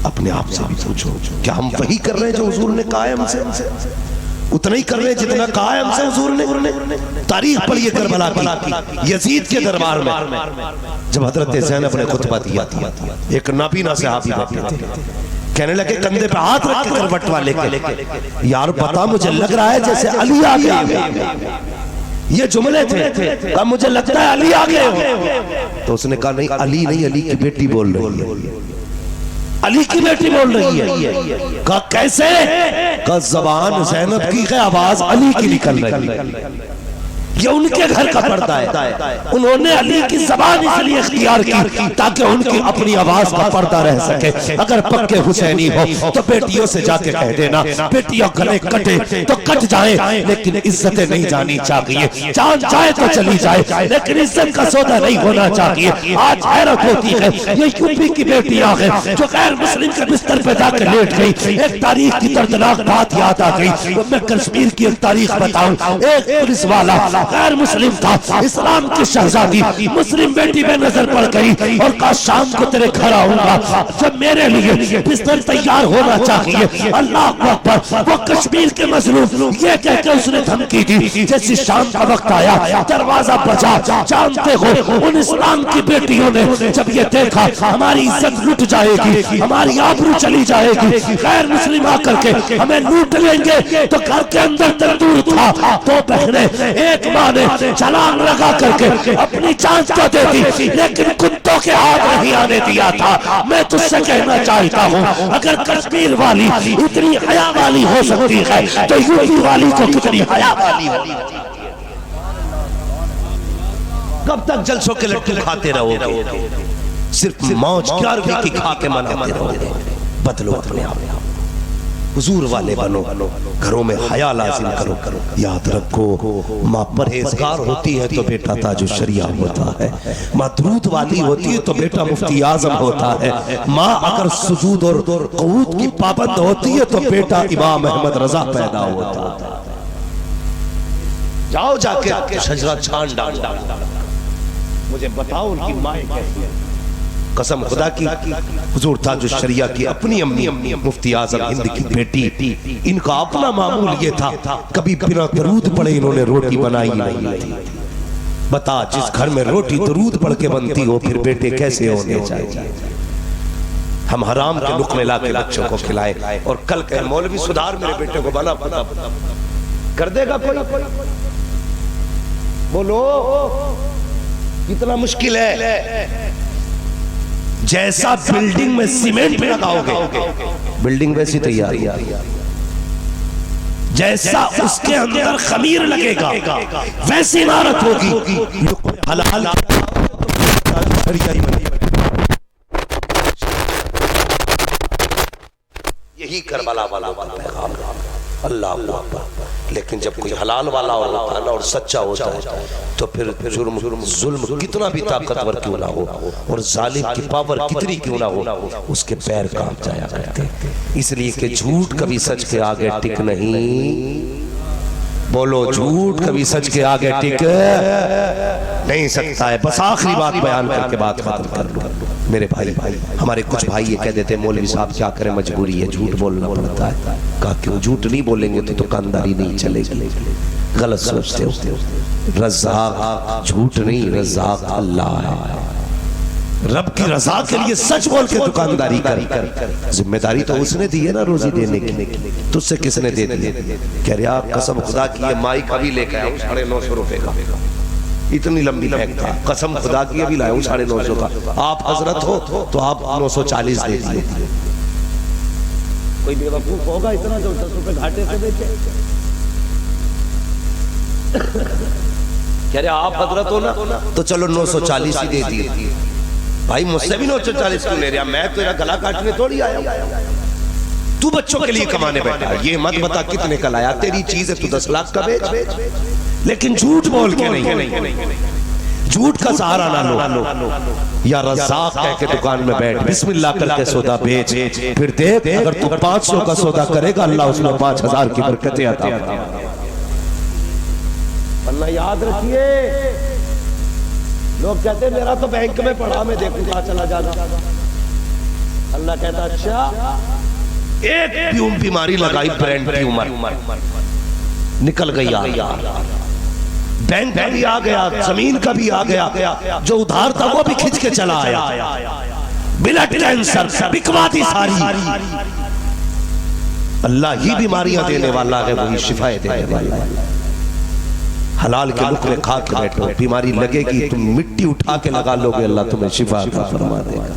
اپنے آپ سے بھی پوچھو کیا ہم وہی کر رہے ہیں جو حضور نے کہا ہے ہم سے؟ اتنا ہی کر رہے ہیں جتنا کہا ہے ہم سے حضور نے؟ تاریخ پڑھیے کربلا کی، یزید کے دربار میں جب حضرت زینب نے خطبہ دیا، ایک نابینا صحابی بیٹھے تھے، کہنے لگے کندھے پہ ہاتھ رکھ کے کروٹ والے کے، یار بتا مجھے لگ رہا ہے جیسے علی آ گئے۔ یہ جملے تھے، کہا مجھے لگتا ہے علی آ گئے ہو۔ تو اس نے کہا نہیں علی نہیں، علی کی بیٹی بول رہی ہے، علی کی بیٹی بول رہی ہے۔ کہا کیسے؟ کہا زبان زینب کی ہے، آواز علی کی نکل رہی ہے، یہ ان کے گھر کا پردہ ہے، انہوں نے علی کی زبان اس لیے اختیار کی تاکہ ان کی اپنی آواز کا پردہ رہ سکے۔ اگر پکے حسینی ہو تو بیٹیوں سے جا کے کہہ دینا بیٹیوں گلے کٹے تو کٹ جائیں، لیکن عزتیں نہیں جانی چاہیے، جان جائے تو چلی جائے لیکن عزت کا سودا نہیں ہونا چاہیے۔ آج حیرت ہوتی ہے یہ یوپی کی بیٹیاں ہیں جو غیر مسلم کے بستر پہ جا کے لیٹ گئی۔ ایک تاریخ کی دردناک بات یاد آ گئی، میں کشمیر کی ایک تاریخ بتاؤں۔ ایک پولیس والا غیر مسلم تھا، اسلام کی شہزادی مسلم بیٹی میں نظر پڑ گئی اور کہا شام کو تیرے گھر آؤں گا جب میرے لیے بستر تیار ہونا چاہیے۔ اللہ اکبر، وہ کشمیر کے مظلوم یہ کہہ کے اس نے دھمکی دی جیسی شام کا وقت آیا دروازہ بجا۔ جانتے ہو ان اسلام کی بیٹیوں نے جب یہ دیکھا ہماری عزت لٹ جائے گی، ہماری آبرو چلی جائے گی، غیر مسلم آ کر کے ہمیں لوٹ لیں گے، تو گھر کے اندر تندور تھا، دو بہنیں، ایک ماں نے چھلانگ لگا کر کے اپنی جان تو دے دی لیکن کتوں کے ہاتھ نہیں آنے دیا تھا۔ میں تجھ سے کہنا چاہتا ہوں اگر کشمیر والی اتنی حیا والی ہو سکتی ہے تو یوپی والی کو کتنی حیا والی ہوگی؟ کب تک جلسوں کے لٹو کھاتے رہو گے؟ صرف موج 11ویں کی کھا کے مناتے رہو گے؟ بدلو اپنے آپ، حضور والے بنو، گھروں میں حیا لازم کرو۔ یاد رکھو ماں پرہیزگار ہوتی ہے تو بیٹا تاج الشریعہ ہوتا ہے، ماں درود والی ہوتی ہے تو بیٹا مفتی اعظم ہوتا ہے، ماں اگر سجود اور قعود کی پابند ہوتی ہے تو بیٹا امام احمد رضا پیدا ہوتا ہے۔ جاؤ جا کے شجرہ چھان ڈالو، مجھے بتاؤ ان کی ماں کیسی ہے۔ قسم خدا کی حضور تاج الشریعہ کی اپنی امی مفتی اعظم ہند کی بیٹی، ان کا اپنا معمول یہ تھا کبھی بنا درود پڑھے انہوں نے روٹی بنائی نہیں تھی۔ بتا جس گھر میں روٹی درود پڑھ کے بنتی ہو پھر بیٹے کیسے ہونے چاہیے؟ ہم حرام کے لقمے لا کے بچوں کو کھلائے اور کل کہ مولوی سدھار میرے بیٹے کو بنا پتا کر دے گا کوئی؟ بولو کتنا مشکل ہے۔ جیسا بلڈنگ میں سیمنٹ پہ لگاؤ گے بلڈنگ ویسی تیار ہے، جیسا اس کے اندر خمیر لگے گا ویسی عمارت ہوگی۔ حلال یہی کربلا والا پیغام اللہ اکبر۔ لیکن جب کوئی حلال والا ہوتا ہے اور سچا ہوتا ہے تو پھر جرم ظلم کتنا بھی طاقتور کیوں نہ ہو اور ظالم کی پاور کتنی کیوں نہ ہو اس کے پیر کانپ جایا کرتے، اس لیے کہ جھوٹ کبھی سچ کے آگے ٹک نہیں۔ بولو جھوٹ کبھی سچ کے آگے ٹک نہیں سکتا ہے۔ بس آخری بات بیان کر کے بات ختم کر لوں۔ میرے بھائی ہمارے کچھ بھائی یہ کہہ دیتے مولوی صاحب کیا کریں مجبوری ہے جھوٹ بولنا پڑتا ہے۔ کہا کیوں جھوٹ نہیں بولیں گے تو دکانداری نہیں چلے گی؟ غلط سوچتے ہو۔ رزاق جھوٹ نہیں، رزاق اللہ ہے۔ رب کی رضا کے لیے سچ بول کے دکانداری کر۔ ذمہ داری تو اس نے دی ہے نا روزی دینے کی، تجھ سے کس نے دے دی؟ کہہ رہا قسم خدا کی یہ مائی کا بھی لے کے آؤں 950 روپے کا، اتنی لمبی بیگ تھا، قسم خدا کی ابھی لائے ہوں 950 کا۔ آپ حضرت ہو تو آپ 940 دے دیے۔ کوئی بے وقوف ہوگا اتنا جو 10 روپے گھاٹے سے بیچے؟ کہہ رہے آپ حضرت ہو نا تو چلو 940 ہی دے دیے. بھائی مجھ سے بھی 940 کیوں لے رہا؟ میں تیرا گلا کاٹنے تھوڑی آیا ہوں. تو بچوں کے لیے کمانے بیٹھا. یہ مت بتا کتنے کا لایا، تیری چیز ہے تو 10 لاکھ کا بیچ. لیکن جھوٹ بول کے نہیں، جھوٹ کا سہارا نہ لو. یا رزاق کہہ کے دکان میں بیٹھ، بسم اللہ کر کے سودا بیچ. پھر دیکھ اگر تو 500 کا سودا کرے گا اللہ اس میں 5000 کی برکتیں عطا فرمائے گا. ورنہ یاد رکھیے لوگ کہتے ہیں میرا تو بینک میں پڑا، میں دیکھوں کہاں چلا جانا. اللہ کہتا اچھا ایک بیماری لگائی، برین ٹیومر، نکل گئی آیا. بینک کا بھی آ گیا، زمین کا بھی آ گیا، جو ادھار تھا وہ بھی کھچ کے چلا آیا. بلڈ کینسر بکوا دی ساری. اللہ ہی بیماریاں دینے والا ہے، وہی شفائیں دینے والا ہے. حلال کے لقمے کھا کے بیٹھو، بیماری لگے گی تم مٹی اٹھا کے لگا لو گے، اللہ تمہیں شفا عطا فرما دے گا.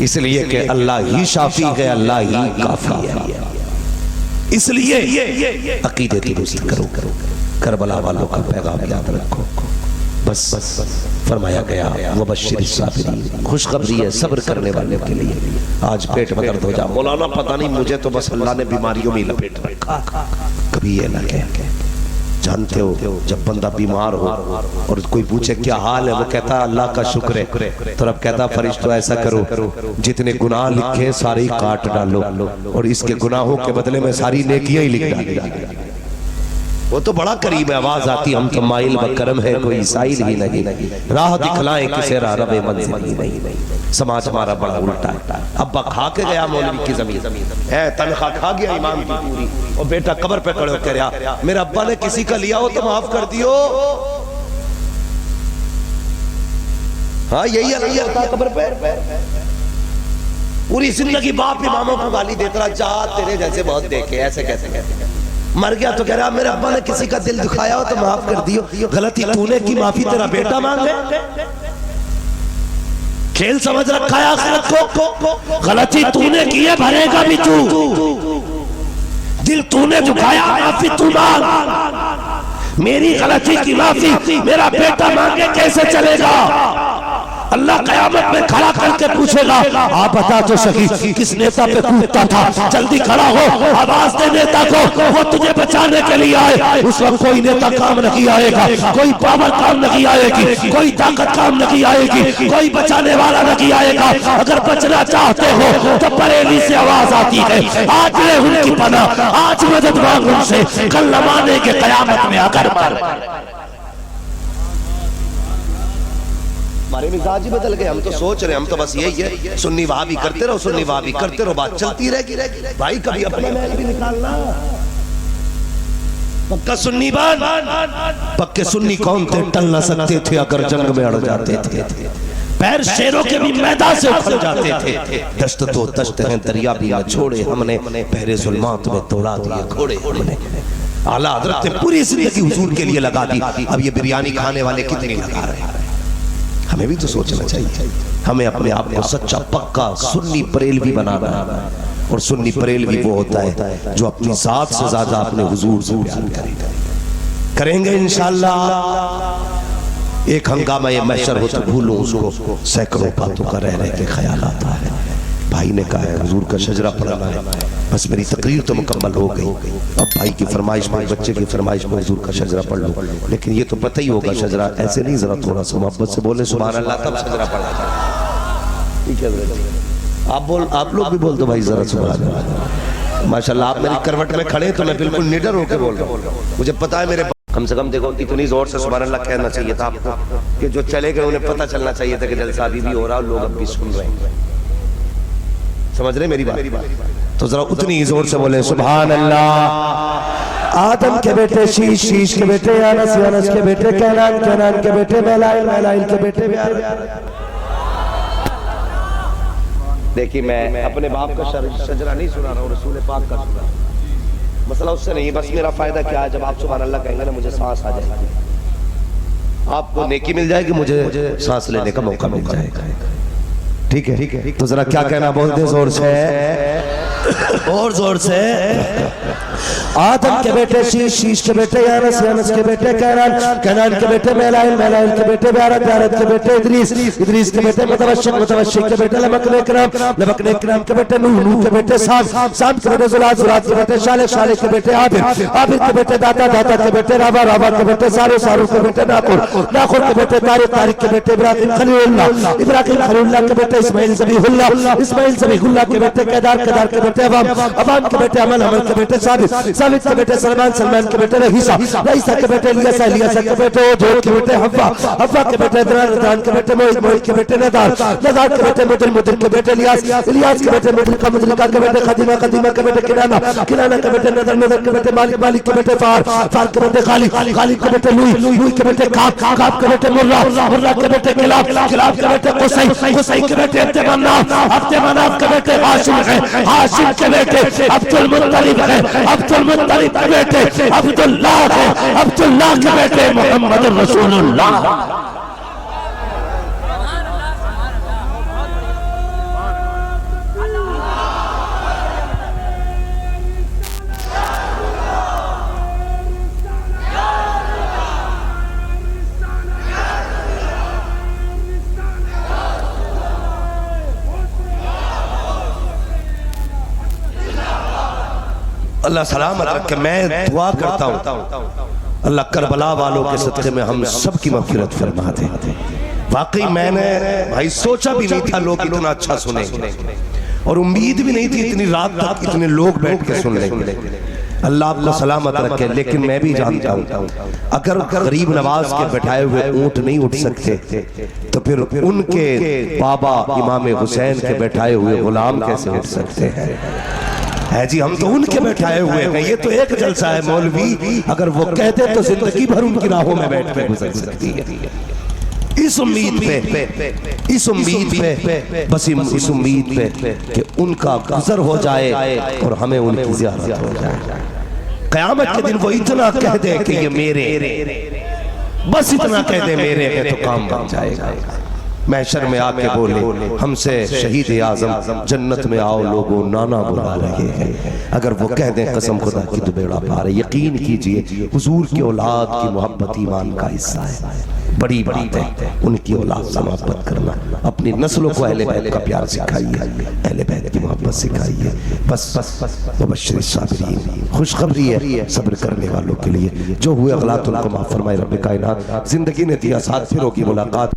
اس لیے کہ اللہ ہی شافی ہے، اللہ ہی کافی ہے. اس لیے عقیدے درست کرو. کربلا والوں کا پیغام یاد رکھو. بس فرمایا گیا وبشر الصابرین، خوشخبری ہے صبر کرنے والوں کے لیے. آج پیٹ میں درد ہو جا مولانا پتہ نہیں مجھے تو بس اللہ نے بیماریوں میں لپیٹ رکھا. کبھی یہ نہ کہہ. جانتے ہو جب بندہ بیمار ہو اور کوئی پوچھے کیا حال ہے، وہ کہتا اللہ کا شکر ہے، تو رب کہتا فرشتوں ایسا کرو جتنے گناہ لکھے سارے ہی کاٹ ڈالو اور اس کے گناہوں کے بدلے میں ساری نیکیاں ہی لکھ ڈالو. وہ تو بڑا قریب ہے. آواز آتی ہم تو مائل بکرم ہے کوئی سائل ہی نہیں، راہ دکھلائیں کسے راہ رب منزل ہی نہیں. سماج ہمارا بڑا الٹا ہے. ابا کھا کے گیا مولوی کی زمین، تنخواہ کھا گیا امام کی پوری، اور بیٹا قبر پہ کھڑے ہو کہہ رہا میرے ابا نے کسی کا لیا ہو تو معاف کر دیو. ہاں یہی علی ہوتا ہے قبر پہ. پوری زندگی باپ اماموں کو گالی دیتا رہا، جا تیرے جیسے بہت دیکھے، ایسے کیسے کہتے ہیں. مر گیا تو کہہ رہا میرے ابا نے کسی کا دل دکھایا ہو تو معاف کر دیو. غلطی تو نے کی، معافی تیرا بیٹا مانگے. کھیل سمجھ رکھا ہے آخرت کو. غلطی تو نے کی ہے، بھرے گا بھی تو. دل تو نے دکھایا، معافی تو مانگ. میری غلطی کی معافی میرا بیٹا مانگے کیسے چلے گا؟ اللہ قیامت میں کھڑا کر کے پوچھے گا آپ بتا تو سکی کس نیتا پہ کودتا تھا، جلدی کھڑا ہو آواز دے نیتا کو، وہ تجھے بچانے کے لیے آئے. اس وقت کوئی نیتا کام نہیں آئے گا، کوئی پاور کام نہیں آئے گی، کوئی طاقت کام نہیں آئے گی، کوئی بچانے والا نہیں آئے گا. اگر بچنا چاہتے ہو تو بریلی سے آواز آتی ہے آج لے ان کی پناہ، آج مدد مانگ ان سے، کل نمانے کے قیامت میں اگر مر. ہمارے مزاج ہی بدل گئے. ہم تو سوچ رہے ہیں، ہم تو بس یہی ہے سنی وہابی کرتے رہو، سنی وہابی کرتے رہو، بات چلتی رہے گی. بھائی کبھی اپنا محل بھی نکالنا. پکا سنی بان، پکے سنی کون تھے ٹل نہ سکتے تھے اگر جنگ میں اڑ جاتے تھے. پیر شیروں کے بھی میدان سے اکھل جاتے تھے. دشت تو دشت ہیں دریا بھی نہ چھوڑے ہم نے، پہرے ظلمات میں توڑا دیے گھوڑے ہم نے. اعلیٰ حضرت نے پوری زندگی حضور کے لیے لگا دی. اب یہ بریانی کھانے والے کتنی لگا رہے ہیں؟ ہمیں بھی تو سوچنا چاہیے. ہمیں اپنے آپ کو سچا پکا سنی بریلوی بنانا ہے. اور سنی بریلوی وہ ہوتا ہے جو اپنی ذات سے زیادہ اپنے حضور سے بیان کریں گے انشاءاللہ. ایک ہنگامہ یہ محشر ہو تو بھولو اس کو، سینکڑوں باتوں کا رہنے کے خیال آتا ہے. بھائی نے کہا ہے حضور کا شجرہ پڑھنا ہے. بس میری تقریر تو مکمل ہو گئی. اب بھائی کی فرمائش میں، بچے کی فرمائش میں حضور کا شجرہ پڑھ لو. لیکن یہ تو پتہ ہی ہوگا شجرہ ایسے نہیں، ذرا تھوڑا سا محبت سے بولے سبحان اللہ تب شجرہ پڑھا جائے. ٹھیک ہے آپ لوگ بھی بول دو بھائی ذرا سبحان اللہ. ماشاءاللہ آپ میری کروٹ میں کھڑے تو میں بالکل نڈر ہو کے بول رہا ہوں. مجھے پتا ہے میرے کم سے کم دیکھو اتنی زور سے سبحان اللہ کہنا چاہیے تھا آپ کو کہ جو چلے گئے انہیں پتہ چلنا چاہیے تھا کہ جلسہ ابھی بھی ہو رہا اور لوگ اب بھی سن رہے ہیں. سمجھ رہے میری بات؟ تو ذرا اتنی زور سے بولیں سبحان اللہ. آدم کے بیٹے شیش، شیش کے بیٹے انس، انس کے بیٹے کینان، کینان کے بیٹے میلائل، میلائل کے بیٹے بیار. دیکھیں میں اپنے باپ کا شجرہ نہیں سنا رہا ہوں، رسول پاک کا سنا رہا ہوں. مسئلہ اس سے نہیں، بس میرا فائدہ کیا ہے جب آپ سبحان اللہ کہیں گے نا مجھے سانس آ جائے گی، آپ کو نیکی مل جائے گی، مجھے سانس لینے کا موقع مل جائے گا. ٹھیک ہے تو ذرا کیا کہنا بول دے زور سے. اور زور سے آدم کے بیٹے شیش، شیش کے بیٹے یانس، یانس کے بیٹے کینان، کینان کے بیٹے میلائل، میلائل کے بیٹے بیارت، بیارت کے بیٹے ادریس، ادریس کے بیٹے متوشق، متوشق کے بیٹے لبکن اکرام، لبکن اکرام کے بیٹے نوح، نوح کے بیٹے سام، سام کے بیٹے زلات، زلات کے بیٹے شالح، شالح کے بیٹے عابر، عابر کے بیٹے داتا، داتا کے بیٹے رابع، رابع کے بیٹے سارو، سارو کے بیٹے ناخور، ناخور کے بیٹے طارق، طارق کے بیٹے ابراہیم خلیل اللہ، ابراہیم خلیل اللہ کے بیٹے اسماعیل ذبیح اللہ، اسماعیل ذبیح اللہ کے بیٹے کیدار، کیدار کے بیٹے عوام، عوام کے بیٹے عمل، عمل کے بیٹے ثابت، ثابت کے بیٹے سلمان، سلمان کے بیٹے رہیسہ، رہیسہ کے بیٹے الیاسہ، الیاسہ کے بیٹے جوڑ کے بیٹے حوا، حوا کے بیٹے ادران، ادران کے بیٹے موعد، موعد کے بیٹے ندار، ندار کے بیٹے مدل، مدل کے بیٹے الیاس، الیاس کے بیٹے مدلکہ، مدلکہ کے بیٹے خدیمہ، خدیمہ کے بیٹے کنانہ، کنانہ کے بیٹے نظر، نظر کے بیٹے مالک، مالک کے بیٹے فار، فار کے بیٹے خالق، خالق کے بیٹے لوئی، لوئی کے بیٹے کعب، کعب کے بیٹے مرہ، مرہ کے بیٹے کلاب، کلاب کے بیٹے قصی، قصی کے بیٹے عبد مناف، عبد مناف کے بیٹے ہاشم ہے، ہاشم کے بیٹے عبد المطلب ہے، عبد المطلب کے بیٹے عبداللہ ہے، عبداللہ کے بیٹے محمد رسول اللہ۔ اللہ سلامت رکھے۔ میں دعا کرتا ہوں اللہ کربلا والوں کے صدقے میں ہم سب کی مغفرت فرما دے۔ واقعی میں نے بھائی سوچا بھی نہیں تھا لوگ اتنا اچھا سنیں گے، اور امید بھی نہیں تھی اتنی رات تک اتنے لوگ بیٹھ کے سن لیں گے۔ اللہ آپ کو سلامت رکھے۔ لیکن میں بھی جانتا ہوں اگر غریب نواز کے بٹھائے ہوئے اونٹ نہیں اٹھ سکتے تو پھر ان کے بابا امام حسین کے بٹھائے ہوئے غلام کیسے اٹھ سکتے ہیں؟ ہے جی، ہم تو ان کے بیٹھائے ہوئے ہیں۔ یہ تو ایک جلسہ ہے مولوی، اگر وہ کہتے تو زندگی بھر ان کی راہوں میں بیٹھ کے گزر سکتی ہے۔ اس امید پہ، اس امید پہ، بس اس امید پہ کہ ان کا گزر ہو جائے اور ہمیں ان کی زیارت ہو جائے۔ قیامت کے دن وہ اتنا کہہ دے کہ یہ میرے، بس اتنا کہہ دے میرے ہے تو کام بن جائے گا۔ محشر میں آ کے بولے ہم سے شہید اعظم جنت میں آؤ لوگوں نانا بلا رہے ہیں۔ اگر وہ کہہ دیں قسم خدا کی تو بیڑا پار ہے۔ یقین کیجئے حضور کی اولاد کی محبت ایمان کا حصہ ہے۔ بڑی بات ہے ان کی اولاد سے محبت کرنا۔ اپنی نسلوں کو اہل بیت کا پیار سکھائیے، اہل بیت کی محبت سکھائیے۔ بس مبشر الصابرین، خوشخبری ہے صبر کرنے والوں کے لیے۔ جو ہوئے غلط ان کو معاف فرمائے رب کائنات۔ زندگی نے دیا ساتھ، پھر ہوگی ملاقات۔